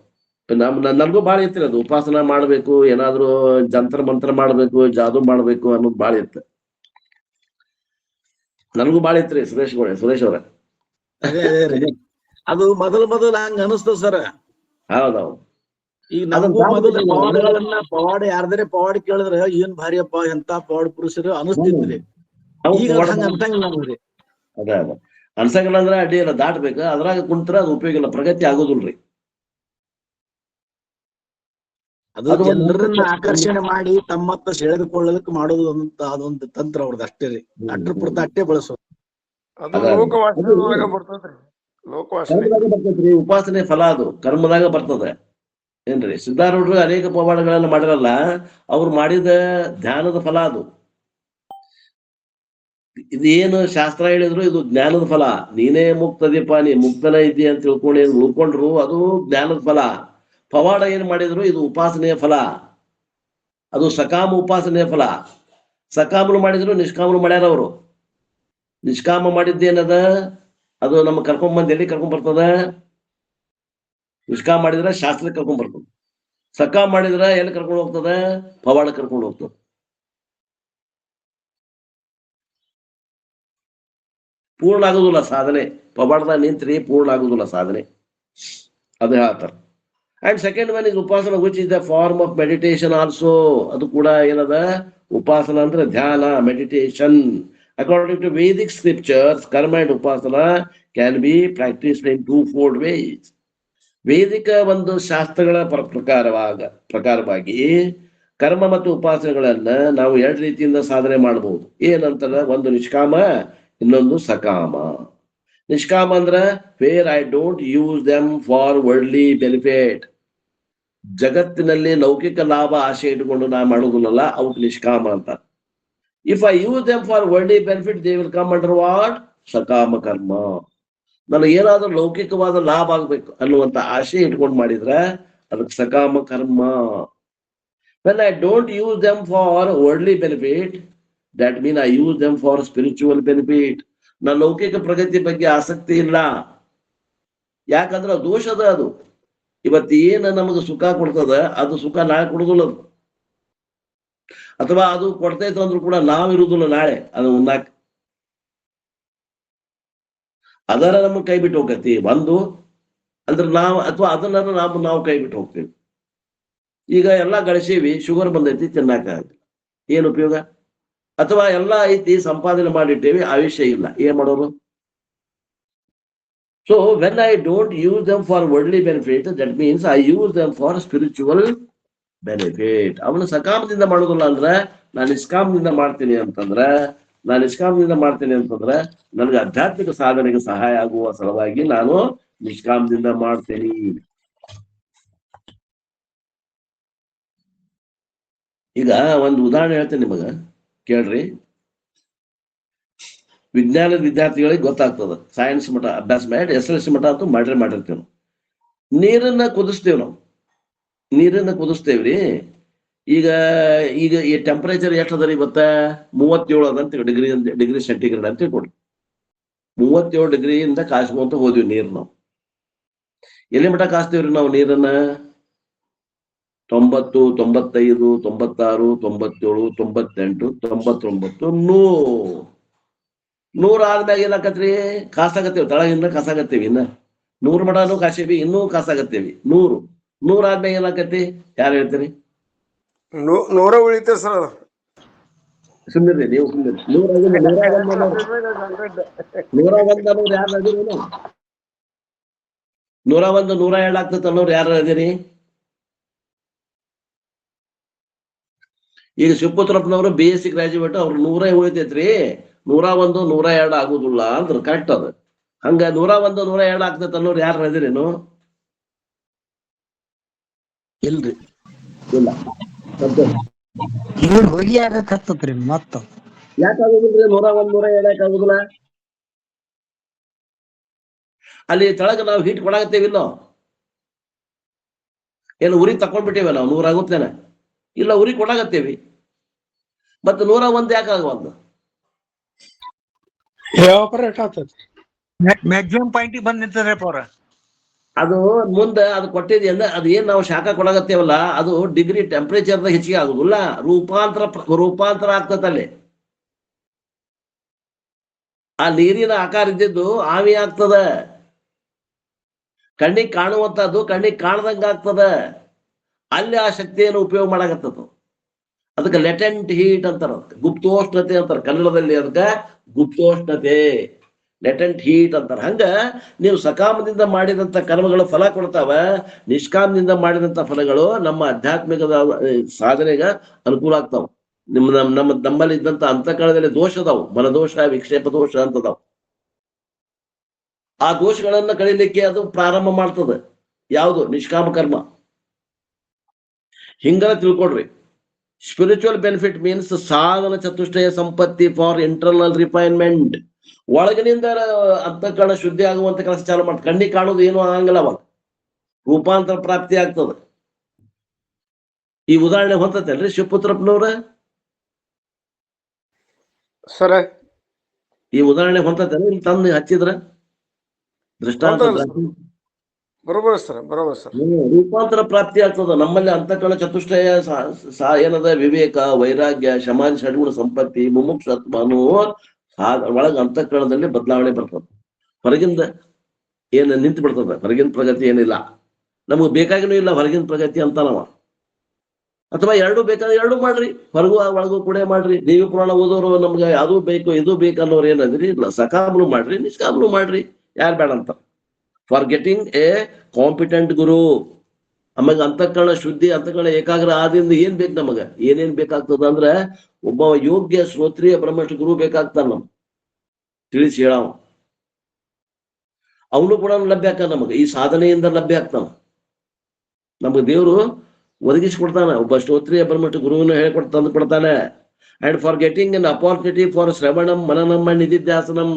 ನನ್ಗೂ ಬಾಳ ಇತ್ತು ಅದು, ಉಪಾಸನ ಮಾಡ್ಬೇಕು, ಏನಾದ್ರು ಜಂತ್ರ ಮಂತ್ರ ಮಾಡ್ಬೇಕು, ಜಾದು ಮಾಡ್ಬೇಕು ಅನ್ನೋದು ಬಾಳ ಇತ್ತು. ನನಗೂ ಬಾಳ ಇತ್ರಿ ಸುರೇಶ್ ಅವ್ರ. ಅದೇ ರೀ, ಅದು ಮೊದಲ್ ಹಂಗ ಅನಿಸ್ತದ ಸರ್. ಹೌದೌದು. ಈಗ ನಮಗೂ ಮೊದಲು ಪವಾಡ ಯಾರ್ದಾರೆ ಪವಾಡ ಕೇಳಿದ್ರೆ ಏನ್ ಭಾರಿಯಪ್ಪ ಎಂತ ಪವಾಡ ಪುರುಷರು ಅನಿಸ್ತಿದ್ರಿ. ಈಗ ಹಂಗ ಅನ್ಸಂಗಿಲ್ಲ ನಮ್ರಿ. ಅದೇ ಅನ್ಸಂಗಿಲ್ಲ ಅಂದ್ರೆ ಅಡ್ಡಿ ಇಲ್ಲ, ದಾಟ್ಬೇಕು. ಅದ್ರಾಗ ಕುಂತ್ರ ಅದು ಉಪಯೋಗ ಇಲ್ಲ, ಪ್ರಗತಿ ಆಗೋದಿಲ್ರಿ. ಅದು ಜನರನ್ನ ಆಕರ್ಷಣೆ ಮಾಡಿ ತಮ್ಮತ್ತ ಸೆಳೆದುಕೊಳ್ಳೋದಕ್ಕೆ ಮಾಡೋದು ಅಂತ ಅದೊಂದು ತಂತ್ರ ಅವ್ರದ್ದು ಅಷ್ಟೇ ರೀ. ಅಟ್ರ ಪುರ್ತ ಅಟ್ಟೆ ಬಳಸೋದು. ಬರ್ತೈತ್ರಿ ಉಪಾಸನೆ ಫಲ, ಅದು ಕರ್ಮದಾಗ ಬರ್ತದೆ ಏನ್ರಿ. ಸಿದ್ಧಾರೂಢರು ಅನೇಕ ಪವಾಡಗಳನ್ನ ಮಾಡಿರಲ್ಲ, ಅವ್ರು ಮಾಡಿದ ಧ್ಯಾನದ ಫಲ ಅದು. ಇದೇನು ಶಾಸ್ತ್ರ ಹೇಳಿದ್ರು ಇದು ಜ್ಞಾನದ ಫಲ. ನೀನೇ ಮುಕ್ತದೀಪ, ನೀ ಮುಕ್ತನ ಇದ್ದಿ ಅಂತ ಉಳ್ಕೊಂಡ್ರು ಅದು ಜ್ಞಾನದ ಫಲ. ಪವಾಡ ಏನ್ ಮಾಡಿದ್ರು ಇದು ಉಪಾಸನೆಯ ಫಲ, ಅದು ಸಕಾಮ ಉಪಾಸನೆಯ ಫಲ. ಸಕಾಮನು ಮಾಡಿದ್ರು ನಿಷ್ಕಾಮನು ಮಾಡ್ಯಾರ ಅವರು. ನಿಷ್ಕಾಮ ಮಾಡಿದ್ದೇನದ ಅದು ನಮ್ಮ ಕರ್ಕೊಂಡ್ ಎಲ್ಲಿ ಕರ್ಕೊಂಡ್ ಬರ್ತದ? ನಿಷ್ಕಾಮ ಮಾಡಿದ್ರೆ ಶಾಸ್ತ್ರಕ್ಕೆ ಕರ್ಕೊಂಡ್ ಬರ್ತದೆ. ಸಕಾಮ ಮಾಡಿದ್ರ ಎಲ್ಲಿ ಕರ್ಕೊಂಡು ಹೋಗ್ತದ? ಪವಾಡ ಕರ್ಕೊಂಡು ಹೋಗ್ತದೆ. ಪೂರ್ಣ ಆಗುದಿಲ್ಲ ಸಾಧನೆ, ಪವಾಡದಾಗ ನಿಂತ್ರಿ ಪೂರ್ಣ ಆಗುದಿಲ್ಲ ಸಾಧನೆ, ಅದು ಹೇಳ್ತಾರ. And second one is upasana, which is the form of meditation also. ಅದು ಕೂಡ ಏನದ? ಉಪಾಸನ ಅಂದ್ರೆ ಧ್ಯಾನ, meditation. According to Vedic scriptures, karma and upasana can be practiced in two-fold ways. ವೇದಿಕ ಒಂದು ಶಾಸ್ತ್ರಗಳ ಪ್ರಕಾರವಾಗಿ ಕರ್ಮ ಮತ್ತು ಉಪಾಸನೆಗಳನ್ನ ನಾವು ಎರಡು ರೀತಿಯಿಂದ ಸಾಧನೆ ಮಾಡಬಹುದು. ಏನಂತಾರ? ಒಂದು ನಿಷ್ಕಾಮ, ಇನ್ನೊಂದು ಸಕಾಮ. ನಿಷ್ಕಾಮ ಅಂದ್ರ where I don't use them for worldly benefit. ಜಗತ್ತಿನಲ್ಲಿ ಲೌಕಿಕ ಲಾಭ ಆಶೆ ಇಟ್ಕೊಂಡು ನಾ ಮಾಡುದಿಲ್ಲಲ್ಲ, ಅವಕ್ಕೆ ನಿಷ್ಕಾಮ ಅಂತ. If I use them for worldly benefit, they will come under what? ಸಕಾಮ ಕರ್ಮ. ನನಗೆ ಏನಾದ್ರೂ ಲೌಕಿಕವಾದ ಲಾಭ ಆಗ್ಬೇಕು ಅನ್ನುವಂತ ಆಶೆ ಇಟ್ಕೊಂಡು ಮಾಡಿದ್ರೆ ಅದಕ್ಕೆ ಸಕಾಮ ಕರ್ಮ. When I don't use them for worldly benefit, that means I use them for spiritual benefit. ನನ್ನ ಲೌಕಿಕ ಪ್ರಗತಿ ಬಗ್ಗೆ ಆಸಕ್ತಿ ಇಲ್ಲ, ಯಾಕಂದ್ರೆ ದೋಷದ ಅದು. ಇವತ್ತು ಏನು ನಮಗೆ ಸುಖ ಕೊಡ್ತದ ಅದು ಸುಖ ನಾಳೆ ಕೊಡುದಿಲ್ಲ ಅದು, ಅಥವಾ ಅದು ಕೊಡ್ತೈತೆ ಅಂದ್ರೂ ಕೂಡ ನಾವಿರುವುದಿಲ್ಲ ನಾಳೆ ಅದು ಉಣ್ಣಾಕ. ಅದರ ನಮಗೆ ಕೈ ಬಿಟ್ಟು ಹೋಗತಿ ಒಂದು ಅಂದ್ರೆ ನಾವು, ಅಥವಾ ಅದನ್ನ ನಾವು ಕೈ ಬಿಟ್ಟು ಹೋಗ್ತೇವಿ. ಈಗ ಎಲ್ಲಾ ಗಳಿಸೀವಿ, ಶುಗರ್ ಬಂದೈತಿ, ತಿನ್ನಾಕ ಏನ್ ಉಪಯೋಗ? ಅಥವಾ ಎಲ್ಲಾ ಐತಿ, ಸಂಪಾದನೆ ಮಾಡಿಟ್ಟೇವಿ, ಆಯುಷ್ಯ ಇಲ್ಲ, ಏನ್ ಮಾಡೋರು? So when I don't use dum for worldly benefit, that means I use dum for spiritual benefit. ಅವನು ಸಕಾಮದಿಂದ ಮಾಡೋದಿಲ್ಲ ಅಂದ್ರೆ ನಾನು ನಿಷ್ಕಾಮದಿಂದ ಮಾಡ್ತೀನಿ ಅಂತಂದ್ರೆ, ನನಗೆ ಆಧ್ಯಾತ್ಮಿಕ ಸಾಧನೆಗೆ ಸಹಾಯ ಆಗುವ ಸಲುವಾಗಿ ನಾನು ನಿಷ್ಕಾಮದಿಂದ ಮಾಡ್ತೇನೆ. ಈಗ ಒಂದು ಉದಾಹರಣೆ ಹೇಳ್ತೇನೆ ನಿಮಗ, ಕೇಳ್ರಿ. ವಿಜ್ಞಾನದ ವಿದ್ಯಾರ್ಥಿಗಳಿಗೆ ಗೊತ್ತಾಗ್ತದ. ಸೈನ್ಸ್ ಮಠ ಅಭ್ಯಾಸ ಮಾಡಿ SLC ಮಠ ಅಂತೂ ಮಾಡಿರ್ತೀವಿ ನಾವು. ನೀರನ್ನ ಕುದಿಸ್ತೇವ್ರಿ. ಈಗ ಈ ಟೆಂಪರೇಚರ್ ಎಷ್ಟು ಅದ ರೀ ಇವತ್ತ? 37 ಅದಂತ ಡಿಗ್ರಿ ಸೆಂಟಿಗ್ರೇಡ್ ಅಂತ ತಿಳ್ಕೊಡ್ರಿ. 37 ಡಿಗ್ರಿಯಿಂದ ಕಾಸ್ಕೊಂತ ಹೋದ್ವಿ ನೀರು. ನಾವು ಎಲ್ಲಿ ಮಠ ಕಾಸ್ತೀವ್ರಿ ನಾವು ನೀರನ್ನ? 90, 95, 96, 97, 98, 99, 100 ಆದ್ಮ್ಯಾಗ ಏನಾಕತ್ರಿ? ಕಾಸಾಗತ್ತೇವಿ, ತಳಗಿಂದ ಕಾಸಾಗತ್ತೇವಿ. ಇನ್ನ 100 ಮಠನೂ ಕಾಸೇವಿ, ಇನ್ನೂ ಕಾಸಾಗತ್ತೇವಿ. 100 ಆದ್ಮ್ಯಾಗ ಏನಾಕತಿ? ಯಾರು ಹೇಳ್ತೀರಿ? 100 ಉಳಿತೇವೆ ಸರ್. ಅದು ಸುಮ್ಮಿರ್ರಿ ನೀವು, ಸುಮ್ಮಿರಿ. 101 ಯಾರು ಅದಿರಿ? 101, 102 ಆಗ್ತೈತೆ ಅನ್ನೋರು ಯಾರು ಅದಿರಿ? ಈಗ ಶಿವಪುತ್ರಪ್ಪನವರು BSc ಗ್ರಾಜುಯೇಟ್, ಅವ್ರು 100 ಉಳಿತೈತ್ರಿ. 101, 102 ಆಗುದಿಲ್ಲ ಅಂದ್ರ ಕರೆಕ್ಟ್ ಅದು. ಹಂಗ 101, 102 ಆಗ್ತೈತೆ ಅನ್ನೋರು ಯಾರು ಅದಿರೇನು? ಇಲ್ರಿ, ಇಲ್ಲ. ಹೋಗಿ ಆಗತ್ತತ್ರಿ. ಮತ್ತ ಯಾಕಾಗುದಿಲ್ರಿ 101, 102 ಯಾಕಾಗುದಿಲ್ಲ? ಅಲ್ಲಿ ತೆಳಗ ನಾವು ಹೀಟ್ ಕೊಡಾಕತ್ತೇವಿಲ್ಲೋ, ಏನು ಉರಿ ತಕೊಂಡ್ಬಿಟ್ಟೇವ ನಾವು 100 ಆಗುತ್ತೇನೆ? ಇಲ್ಲ, ಉರಿ ಕೊಡಾಕತ್ತೇವಿ. ಮತ್ತೆ 101 ಯಾಕೆ ಆಗವಲ್ದು? ಎವಾಪರೇಟ್ ಆಗ್ತೈತಿ. ಮ್ಯಾಕ್ಸಿಮಮ್ ಪಾಯಿಂಟ್ ಬಂದ್ ನಿಂತದ್ರಪ್ಪ ಅವ್ರ. ಅದು ಮುಂದೆ ಅದು ಕೊಟ್ಟಿದೆ ಅಂದ್ರೆ ಅದು ಏನ್ ನಾವು ಶಾಖ ಕೊಡಾಕತ್ತೇವಲ್ಲ, ಅದು ಡಿಗ್ರಿ ಟೆಂಪರೇಚರ್ದಾಗ ಹೆಚ್ಚಿಗೆ ಆಗುದಿಲ್ಲ, ರೂಪಾಂತರ ಆಗ್ತದೆ. ಅಲ್ಲಿ ಆ ನೀರಿನ ಆಕಾರ ಇದ್ದಿದ್ದು ಆವಿ ಆಗ್ತದ, ಕಣ್ಣಿಗೆ ಕಾಣುವಂತದ್ದು ಕಣ್ಣಿಗೆ ಕಾಣದಂಗ ಆಗ್ತದ. ಅಲ್ಲಿ ಆ ಶಕ್ತಿಯನ್ನು ಉಪಯೋಗ ಮಾಡಾಕತ್ತದ. ಅದಕ್ಕೆ ಲೆಟೆಂಟ್ ಹೀಟ್ ಅಂತಾರ, ಗುಪ್ತೋಷ್ಣತೆ ಅಂತಾರ ಕನ್ನಡದಲ್ಲಿ. ಅದಕ್ಕೆ ಗುಪ್ತೋಷ್ಣತೆ, ಲೆಟೆಂಟ್ ಹೀಟ್ ಅಂತಾರ. ಹಂಗ ನೀವು ಸಕಾಮದಿಂದ ಮಾಡಿದಂತ ಕರ್ಮಗಳು ಫಲ ಕೊಡ್ತಾವ, ನಿಷ್ಕಾಮದಿಂದ ಮಾಡಿದಂತ ಫಲಗಳು ನಮ್ಮ ಆಧ್ಯಾತ್ಮಿಕದ ಸಾಧನೆಗೆ ಅನುಕೂಲ ಆಗ್ತಾವ. ನಮ್ಮಲ್ಲಿ ಇದ್ದಂತ ಅಂತಃಕರಣದಲ್ಲಿ ದೋಷ ಅದಾವು, ಮನದೋಷ, ವಿಕ್ಷೇಪ ದೋಷ ಅಂತದಾವ್. ಆ ದೋಷಗಳನ್ನ ಕಳೀಲಿಕ್ಕೆ ಅದು ಪ್ರಾರಂಭ ಮಾಡ್ತದೆ. ಯಾವುದು? ನಿಷ್ಕಾಮ ಕರ್ಮ. ಹಿಂಗಲ್ಲ ತಿಳ್ಕೊಡ್ರಿ. ಸ್ಪಿರಿಚುವಲ್ ಬೆನಿಫಿಟ್ ಮೀನ್ಸ್ ಸಾಧನ ಚತುಷ್ಟಯ ಸಂಪತ್ತಿ ಫಾರ್ ಇಂಟರ್ನಲ್ ರಿಫೈನ್ಮೆಂಟ್. ಒಳಗಿನಿಂದ ಅಂತಃಕರಣ ಶುದ್ಧಿ ಆಗುವಂತ ಕೆಲಸ ಚಾಲು ಮಾಡ್ತಾರೆ. ಕಣ್ಣಿಗೆ ಕಾಣೋದು ಏನು ಆಗಂಗಿಲ್ಲ, ಅವಾಗ ರೂಪಾಂತರ ಪ್ರಾಪ್ತಿ ಆಗ್ತದೆ. ಈ ಉದಾಹರಣೆ ಹೊಂದತೇನ್ರಿ ಶಿವಪುತ್ರಪ್ಪನವ್ರ? ಸರ ಈ ಉದಾಹರಣೆ ಹೊಂದತೇನೆ ಇಲ್ಲಿ ತಂದು ಹಚ್ಚಿದ್ರ ದೃಷ್ಟಾಂತ? ಬರೋಬರ್ ಸರ್, ಬರೋಬರ್ ಸರ್. ರೂಪಾಂತರ ಪ್ರಾಪ್ತಿ ಆಗ್ತದ. ನಮ್ಮಲ್ಲಿ ಅಂತಃಕರಣ ಚತುಷ್ಟಯ ಏನದ? ವಿವೇಕ, ವೈರಾಗ್ಯ, ಶಮಾಧಿ, ಷಡ್ಗುಣ ಸಂಪತ್ತಿ, ಮುಮುಕ್ಷತ್ವ ಅನ್ನುವ ಒಳಗ ಅಂತಃಕರಣದಲ್ಲಿ ಬದಲಾವಣೆ ಬರ್ತದೆ. ಹೊರಗಿಂದ ಏನ್ ನಿಂತು ಬಿಡ್ತದ, ಹೊರಗಿನ ಪ್ರಗತಿ ಏನಿಲ್ಲ, ನಮಗ್ ಬೇಕಾಗಿನೂ ಇಲ್ಲ ಹೊರಗಿನ ಪ್ರಗತಿ ಅಂತ ನಾವ. ಅಥವಾ ಎರಡೂ ಬೇಕಾದ್ರೆ ಎರಡೂ ಮಾಡ್ರಿ, ಹೊರಗೂ ಒಳಗೂ ಕೂಡ ಮಾಡ್ರಿ. ದೇವಿ ಪುರಾಣ ಓದೋರು ನಮ್ಗೆ ಅದು ಬೇಕು ಇದು ಬೇಕು ಅನ್ನೋರು ಏನಂದ್ರಿ, ಇಲ್ಲ ಸಕಾಮನು ಮಾಡ್ರಿ, ನಿಷ್ಕಾಮನು ಮಾಡ್ರಿ, ಯಾರು ಬೇಡ ಅಂತ. ಫಾರ್ ಗೆಟಿಂಗ್ ಎ ಕಾಂಪಿಟೆಂಟ್ ಗುರು. ಆಮ್ಯಾಗ ಅಂತಃಕರಣ ಶುದ್ಧಿ, ಅಂತಃಕರಣ ಏಕಾಗ್ರ ಆದ್ರಿಂದ ಏನ್ ಬೇಕು ನಮಗ? ಏನೇನ್ ಬೇಕಾಗ್ತದ ಅಂದ್ರೆ ಒಬ್ಬ ಯೋಗ್ಯ ಶ್ರೋತ್ರಿಯ ಬ್ರಹ್ಮಷ್ಠ ಗುರು ಬೇಕಾಗ್ತಾನ. ನಮ್ ತಿಳಿಸಿ ಹೇಳವ, ಅವನು ಕೂಡ ಲಭ್ಯ ಆಗ್ತಾನ ನಮಗ. ಈ ಸಾಧನೆಯಿಂದ ಲಭ್ಯ ಆಗ್ತಾನ. ನಮಗ ದೇವರು ಒದಗಿಸಿಕೊಡ್ತಾನ. ಒಬ್ಬ ಶ್ರೋತ್ರಿಯ ಬ್ರಹ್ಮಷ್ಠ ಗುರುವಿನ ತಂದು ಕೊಡ್ತಾನೆ. And for getting an opportunity for shravanam mananam nididhyasanam.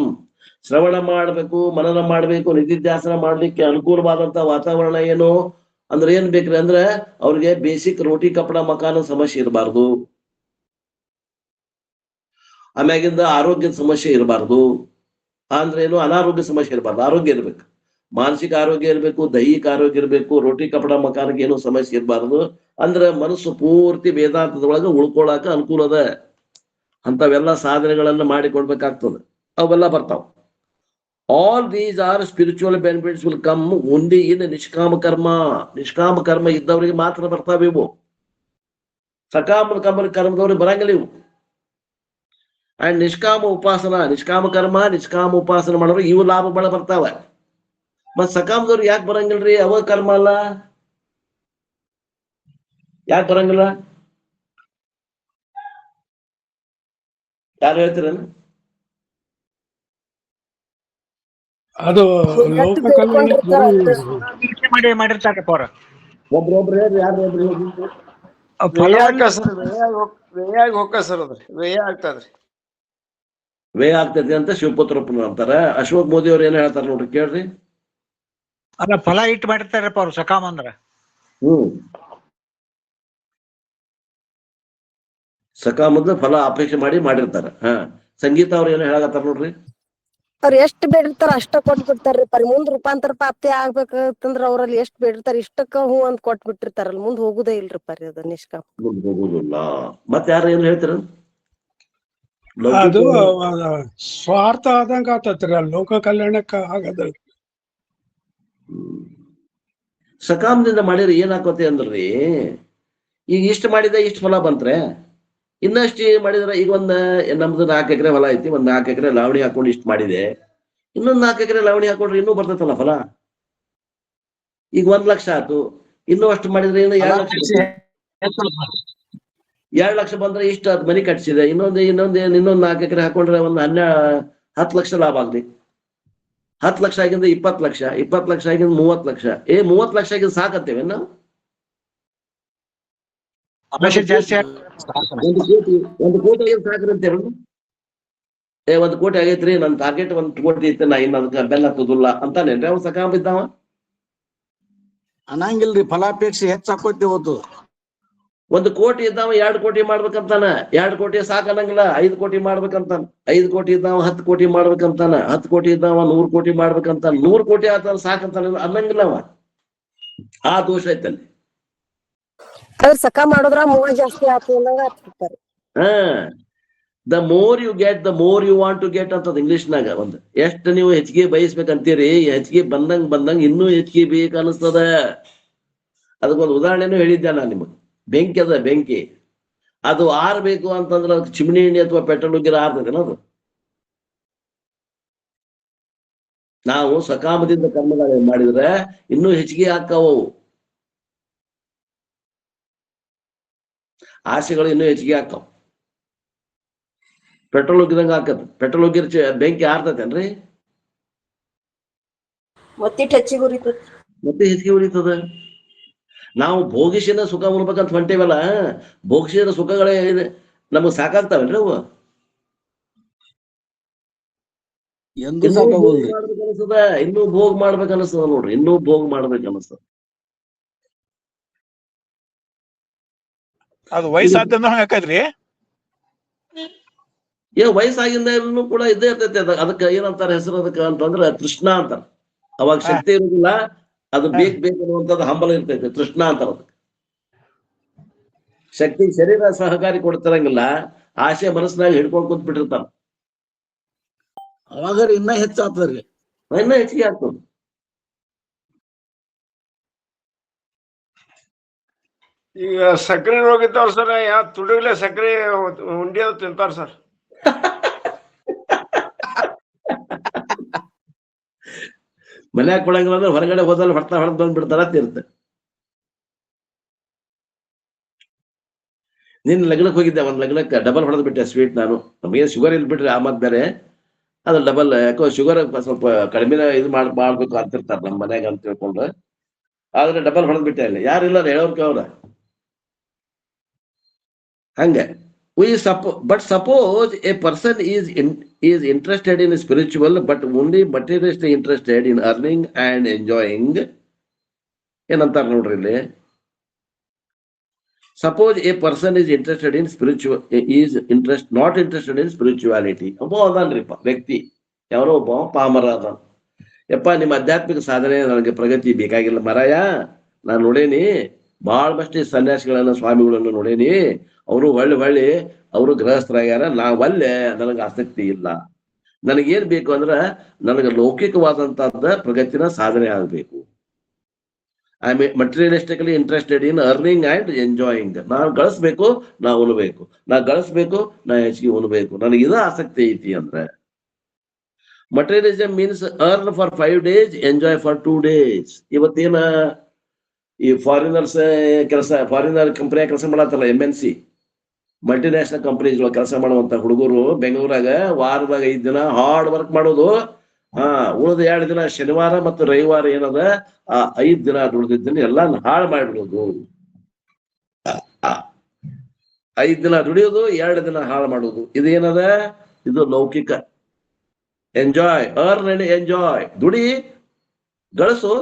ಶ್ರವಣ ಮಾಡ್ಬೇಕು, ಮನನ ಮಾಡ್ಬೇಕು, ನಿಧಿಧ್ಯಾಸನ ಮಾಡ್ಲಿಕ್ಕೆ ಅನುಕೂಲವಾದಂತ ವಾತಾವರಣ ಏನು ಅಂದ್ರೆ ಏನ್ ಬೇಕ್ರಿ ಅಂದ್ರೆ ಅವ್ರಿಗೆ ಬೇಸಿಕ್ ರೋಟಿ ಕಪಡ ಮಕಾನ ಸಮಸ್ಯೆ ಇರಬಾರ್ದು. ಆಮ್ಯಾಗಿಂದ ಆರೋಗ್ಯದ ಸಮಸ್ಯೆ ಇರಬಾರ್ದು. ಅಂದ್ರೆ ಏನು? ಅನಾರೋಗ್ಯ ಸಮಸ್ಯೆ ಇರಬಾರ್ದು, ಆರೋಗ್ಯ ಇರ್ಬೇಕು. ಮಾನಸಿಕ ಆರೋಗ್ಯ ಇರಬೇಕು, ದೈಹಿಕ ಆರೋಗ್ಯ ಇರಬೇಕು. ರೋಟಿ ಕಪಡ ಮಕಾನಕ್ಕೆ ಏನು ಸಮಸ್ಯೆ ಇರಬಾರ್ದು. ಅಂದ್ರೆ ಮನಸ್ಸು ಪೂರ್ತಿ ವೇದಾಂತದೊಳಗೆ ಉಳ್ಕೊಳಕ ಅನುಕೂಲ ಅದ. ಅಂತವೆಲ್ಲ ಸಾಧನೆಗಳನ್ನ ಮಾಡಿಕೊಡ್ಬೇಕಾಗ್ತದೆ. ಅವೆಲ್ಲ ಬರ್ತಾವ. All these are spiritual benefits will come only in ನಿಷ್ಕಾಮ ಕರ್ಮ. ನಿಷ್ಕಾಮ ಕರ್ಮ ಇದ್ದವರಿಗೆ ಮಾತ್ರ ಬರ್ತಾವೆ ಇವು. ಸಕಾಮ ಕರ್ಮದವ್ರಿಗೆ ಬರಂಗಿಲ್ಲ ಇವು. ಅಂಡ್ ನಿಷ್ಕಾಮ ಉಪಾಸನ, ನಿಷ್ಕಾಮ ಕರ್ಮ, ನಿಷ್ಕಾಮ ಉಪಾಸನ ಮಾಡೋರು ಇವು ಲಾಭಗಳು ಬರ್ತಾವ. ಮತ್ ಸಕಾಮದವ್ರಿಗೆ ಯಾಕೆ ಬರಂಗಿಲ್ರಿ? ಅವ ಕರ್ಮ ಅಲ್ಲ, ಯಾಕೆ ಬರಂಗಿಲ್ಲ? ಯಾರು ಹೇಳ್ತೀರ? ಅದು ಲೋಕ ಕಲ್ಯಾಣ ಮಾಡಿರ್ತಾರಪ್ಪ ಅವ್ರ. ಒಬ್ರೊಬ್ರು ಹೇಳ್ರಿ, ಯಾರು ಒಬ್ರು ವೇಯಾಗಿ ಹೋಗ ಸರ್, ಅದ್ರಿ ವೇಯ ಆಗ್ತದ್ರಿ. ವೇ ಆಗ್ತೈತಿ ಅಂತ ಶಿವಪುತ್ರಪ್ಪನ ಅಂತಾರ. ಅಶೋಕ್ ಮೋದಿ ಅವ್ರು ಏನ್ ಹೇಳ್ತಾರ ನೋಡ್ರಿ, ಕೇಳ್ರಿ. ಅದ ಫಲ ಇಟ್ಟು ಮಾಡಿರ್ತಾರಪ್ಪ ಅವ್ರು ಸಕಾಮ ಅಂದ್ರ. ಸಕಾಮದ ಫಲ ಅಪೇಕ್ಷೆ ಮಾಡಿರ್ತಾರ. ಸಂಗೀತ ಅವ್ರು ಏನ್ ಹೇಳಕತ್ತಾರ ನೋಡ್ರಿ. ಅವ್ರ ಎಷ್ಟ್ ಬೇಡಿರ್ತಾರ ಅಷ್ಟ ಕೊಟ್ ಬಿಡ್ತಾರ್ರಿ. ಮುಂದ್ ರೂಪಾಂತರ ಪ್ರಾಪ್ತಿ ಆಗ್ಬೇಕಂದ್ರ ಅವ್ರಲ್ಲಿ ಎಷ್ಟ್ ಬೇಡಿರ್ತಾರ ಇಷ್ಟಕ್ಕ ಹೂ ಅಂತ ಕೊಟ್ ಬಿಟ್ಟಿರ್ತಾರಲ್ಲ, ಮುಂದ್ ಹೋಗುದೇ ಇಲ್ರಿ ಪರಿ ಅದ ನಿಷ್ಕಾಮ. ಹೋಗುದಿಲ್ಲ. ಮತ್ ಯಾರು ಏನ್ ಹೇಳ್ತಾರ? ಅದು ಸ್ವಾರ್ಥ ಆದಂಗ ಆತತ್ರಿ, ಅಲ್ಲಿ ಲೋಕ ಕಲ್ಯಾಣಕ್ಕ ಆಗದ. ಸಕಾಮದಿಂದ ಮಾಡಿದ್ರೆ ಏನಾಕತಿ ಅಂದ್ರಿ, ಈಗ ಇಷ್ಟ ಮಾಡಿದ ಇಷ್ಟ ಫಲ ಬಂತ್ರೆ, ಇನ್ನಷ್ಟು ಮಾಡಿದ್ರೆ ಈಗ ನಮ್ದು 4 ಎಕರೆ ಹೊಲ ಐತಿ, 4 ಎಕರೆ ಲಾವಣಿ ಹಾಕೊಂಡು ಇಷ್ಟ ಮಾಡಿದೆ, ಇನ್ನೊಂದ್ 4 ಎಕರೆ ಲಾವಣಿ ಹಾಕೊಂಡ್ರೆ ಇನ್ನೂ ಬರ್ತೈತಲ್ಲ ಫಲ. ಈಗ 1 ಲಕ್ಷ ಆಯ್ತು, ಇನ್ನೂ ಅಷ್ಟು ಮಾಡಿದ್ರೆ ಏನು 2 ಲಕ್ಷ. 2 ಲಕ್ಷ ಬಂದ್ರೆ ಇಷ್ಟ ಮನಿ ಕಟ್ಸಿದೆ. ಇನ್ನೊಂದ್ 4 ಎಕರೆ ಹಾಕೊಂಡ್ರೆ 10 ಲಕ್ಷ ಲಾಭ ಆಗ್ಲಿ. 10 ಲಕ್ಷ ಆಗಿಂದ 20 ಲಕ್ಷ, 20 ಲಕ್ಷ ಆಗಿಂದ 30 ಲಕ್ಷ. 30 ಲಕ್ಷ ಆಗಿಂದ ಸಾಕತ್ತೇವೆ ನಾವು? ಜಾಸ್ತಿ 1 ಕೋಟಿ ಸಾಕ್ರಿ ಅಂತೇಳಿ 1 ಕೋಟಿ ಆಗೈತ್ರಿ, ನನ್ ಟಾರ್ಗೆಟ್ 1 ಕೋಟಿ ಐತೆ, ನಾ ಇನ್ನು ಅದಕ್ಕೆ ಬೆಲ್ಲ ಹತ್ತದಿಲ್ಲ ಅಂತಾನೇನ್ರಿ ಅವ್ನು ಸಕಾಮ ಬಿದ್ದಾವ? ಅನ್ನಂಗಿಲ್ರಿ, ಫಲಾಪೇಕ್ಷೆ ಹೆಚ್ಚಾಕೋತಿ ಹೋತು. 1 ಕೋಟಿ ಇದ್ದಾವ 2 ಕೋಟಿ ಮಾಡ್ಬೇಕಂತಾನ, 2 ಕೋಟಿ ಸಾಕ್ ಅನ್ನಂಗಿಲ್ಲ, 5 ಕೋಟಿ ಮಾಡ್ಬೇಕಂತಾನ. 5 ಕೋಟಿ ಇದ್ದಾವ 10 ಕೋಟಿ ಮಾಡ್ಬೇಕಂತಾನ, 10 ಕೋಟಿ ಇದ್ದಾವ 100 ಕೋಟಿ ಮಾಡ್ಬೇಕಂತಾನ, 100 ಕೋಟಿ ಆತ ಸಾಕಂತಾನ ಅನ್ನಂಗಿಲ್ಲ ಅವ. ಆ ದೋಷ ಐತಲ್ಲಿ. ಅದ್ರ ಸಕ ಮಾಡೋದ್ರ ಮೂವ ಜಾಸ್ತಿ ಆತು ಅನ್ನಂಗ ಆಗ್ತಿರ್ತಾರೆ. ಹಾ, the more you get the more you want to get ಅಂತದ ಇಂಗ್ಲಿಷ್ನಾಗ. ಒಂದು ಎಷ್ಟು ನೀವು ಹೆಚ್ಚಿಗೆ ಬಯಸ್ಬೇಕಂತೀರಿ, ಹೆಚ್ಚಿಗೆ ಬಂದಂಗ ಇನ್ನೂ ಹೆಚ್ಚಿಗೆ ಬೇಕು ಅನಿಸ್ತದ. ಅದಕ್ಕೊಂದು ಉದಾಹರಣೆನೂ ಹೇಳಿದ್ದೆ ನಾನು ನಿಮಗೆ. ಬೆಂಕಿ ಅದ, ಬೆಂಕಿ ಅದು ಆರ್ಬೇಕು ಅಂತಂದ್ರೆ ಅದಕ್ಕೆ ಚಿಮಣಿ ಎಣ್ಣೆ ಅಥವಾ ಪೆಟ್ರೋಲ್ ಗಿರ ಆರ್ತದೇನ ಅದು. ನಾವು ಸಕಾಮದಿಂದ ಕರ್ಮಗಳು ಮಾಡಿದ್ರೆ ಇನ್ನೂ ಹೆಚ್ಚಿಗೆ ಆಗ್ತಾವು, ಆಸೆಗಳು ಇನ್ನೂ ಹೆಚ್ಚಿಗೆ ಆಗ್ತಾವ. ಪೆಟ್ರೋಲ್ ಉಗ್ಗಿದಂಗ ಹಾಕತ್, ಪೆಟ್ರೋಲ್ ಉಗ್ಗಿರ್ ಬೆಂಕಿ ಆರ್ತತೇನ್ರಿ? ಮತ್ತೆ ಹೆಚ್ಚಿಗೆ ಉರಿತದ. ನಾವು ಭೋಗಿಸಿನ ಸುಖ ಉಣ್ಬೇಕಂತ ಹೊಂಟೇವಲ್ಲ, ಭೋಗಿಸಿದ ಸುಖಗಳೇ ನಮಗ್ ಸಾಕಾಗ್ತಾವೇನ್ರಿ ಅವು? ಇನ್ನೂ ಭೋಗ ಮಾಡ್ಬೇಕನ್ನಿಸ್ತದ ನೋಡ್ರಿ, ಇನ್ನೂ ಭೋಗ ಮಾಡ್ಬೇಕನ್ನಿಸ್ತದ. ಅದು ವಯಸ್ಸಾದ್ರಿಂದ ಹಾಕದ್ರಿ. ವಯಸ್ಸಾಗಿಂದ ಕೂಡ ಇದ್ದೇ ಇರ್ತೈತಿ. ಅದಕ್ಕೆ ಏನಂತಾರ ಹೆಸರು ಅದಕ್ಕ ಅಂತಂದ್ರ ತೃಷ್ಣ ಅಂತಾರ. ಅವಾಗ ಶಕ್ತಿ ಇರುದಿಲ್ಲ, ಅದು ಬೇಕು ಅನ್ನುವಂಥದ್ದು ಹಂಬಲ ಇರ್ತೈತಿ, ತೃಷ್ಣ ಅಂತಾರ ಅದಕ್ಕೆ. ಶಕ್ತಿ ಶರೀರ ಸಹಕಾರಿ ಕೊಡ್ತಿರಂಗಿಲ್ಲ, ಆಸೆ ಮನಸ್ಸಿನಾಗ ಹಿಡ್ಕೊಂಡ್ ಕುಂತ್ ಬಿಟ್ಟಿರ್ತಾರ. ಅವಾಗ ಇನ್ನ ಹೆಚ್ಚಾಗ್ತದ್ರಿ, ಇನ್ನ ಹೆಚ್ಚಿಗೆ ಆಗ್ತದ. ಈಗ ಸಕ್ರೆ ರೋಗ ಇದ್ದಾವ ಸರ್, ಯಾವ ತುಡುಗ್ಲೆ ಸಕ್ರೆ ಉಂಡಿ ಅದು ತಿಂತಾರ ಸರ್. ಮನ್ಯಾಗ ಕೊಡಂಗಿಲ್ಲ ಅಂದ್ರೆ ಹೊರಗಡೆ ಹೋದಲ್ಲಿ ಹೊಡೆದ್ ಬಂದ್ಬಿಡ್ತಾರ ತಿರ್ತ. ನಿನ್ ಲಗ್ನಕ್ಕೆ ಹೋಗಿದ್ದೆ, ಒಂದ್ ಲಗ್ನಕ್ಕೆ ಡಬಲ್ ಹೊಡೆದ್ ಬಿಟ್ಟೆ ಸ್ವೀಟ್. ನಾನು ನಮಗೆ ಶುಗರ್ ಇಲ್ ಬಿಟ್ರಿ, ಆ ಮತ್ ಬೇರೆ ಅದು ಡಬಲ್. ಯಾಕೋ ಶುಗರ್ ಸ್ವಲ್ಪ ಕಡಿಮೆ ಇದು ಮಾಡ್ಬೇಕು ಅಂತಿರ್ತಾರ ನಮ್ಮ ಮನ್ಯಾಗ ಅಂತ ತಿಳ್ಕೊಂಡು, ಆದ್ರೆ ಡಬಲ್ ಹೊಡೆದ್ ಬಿಟ್ಟೆ. ಅಲ್ಲಿ ಯಾರಿಲ್ಲ ಹೇಳೋರ್ಕೆ ಅವ್ರ ಹಂಗೆ. But suppose a person is interested in spiritual but only materialistically interested in earning and enjoying. ಏನಂತಾರ ನೋಡ್ರಿ ಇಲ್ಲಿ. Suppose a person is interested in not interested in spirituality. ಒಬ್ಬ ಅದಾನ್ರಿಪ್ಪ ವ್ಯಕ್ತಿ, ಯಾರೋ ಒಬ್ಬ ಪಾಮರ ಅದ. ಯಪ್ಪ ನಿಮ್ಮ ಆಧ್ಯಾತ್ಮಿಕ ಸಾಧನೆ ನನಗೆ ಪ್ರಗತಿ ಬೇಕಾಗಿಲ್ಲ ಮಾರಾಯ, ನಾನು ನೋಡೇನಿ ಬಹಳಷ್ಟು ಸನ್ಯಾಸಿಗಳನ್ನ ಸ್ವಾಮಿಗಳನ್ನು ನೋಡೇನಿ, ಅವರು ಹೊಳ್ಳಿ ಅವರು ಗೃಹಸ್ಥರಾಗ್ಯಾರ, ನಾವಲ್ಲೇ ನನಗೆ ಆಸಕ್ತಿ ಇಲ್ಲ. ನನಗೇನ್ ಬೇಕು ಅಂದ್ರ ನನಗೆ ಲೌಕಿಕವಾದಂತಹದ್ದ ಪ್ರಗತಿನ ಸಾಧನೆ ಆಗ್ಬೇಕು. I am materialistically interested in earning and enjoying. ನಾನು ಗಳಿಸ್ಬೇಕು, ನಾ ಉಣ್ಬೇಕು, ನಾ ಗಳಿಸ್ಬೇಕು, ನಾ ಹೆಚ್ಚಿಗೆ ಉಣ್ಬೇಕು, ನನಗೆ ಇದ ಆಸಕ್ತಿ ಐತಿ ಅಂದ್ರೆ. Materialism means earn for 5 days, enjoy for 2 days. ಇವತ್ತೇನ ಈ ಫಾರಿನರ್ ಕಂಪನಿಯಾಗ ಕೆಲಸ ಮಾಡತ್ತಲ್ಲ, MNC ಮಲ್ಟಿನ್ಯಾಷನಲ್ ಕಂಪನೀಸ್ಗಳು ಕೆಲಸ ಮಾಡುವಂತ ಹುಡುಗರು ಬೆಂಗಳೂರಾಗ ವಾರದಾಗ 5 ದಿನ ಹಾರ್ಡ್ ವರ್ಕ್ ಮಾಡೋದು. ಉಳಿದ 2 ದಿನ ಶನಿವಾರ ಮತ್ತು ರವಿವಾರ ಏನದ, ಆ 5 ದಿನ ದುಡಿದಿದ್ದನ್ನ ಎಲ್ಲ ಹಾಳು ಮಾಡಿಬಿಡೋದು. 5 ದಿನ ದುಡಿಯೋದು, 2 ದಿನ ಹಾಳು ಮಾಡೋದು. ಇದೇನದ, ಇದು ಲೌಕಿಕ. Enjoy, earn and enjoy. ದುಡಿ, ಗಳಿಸು,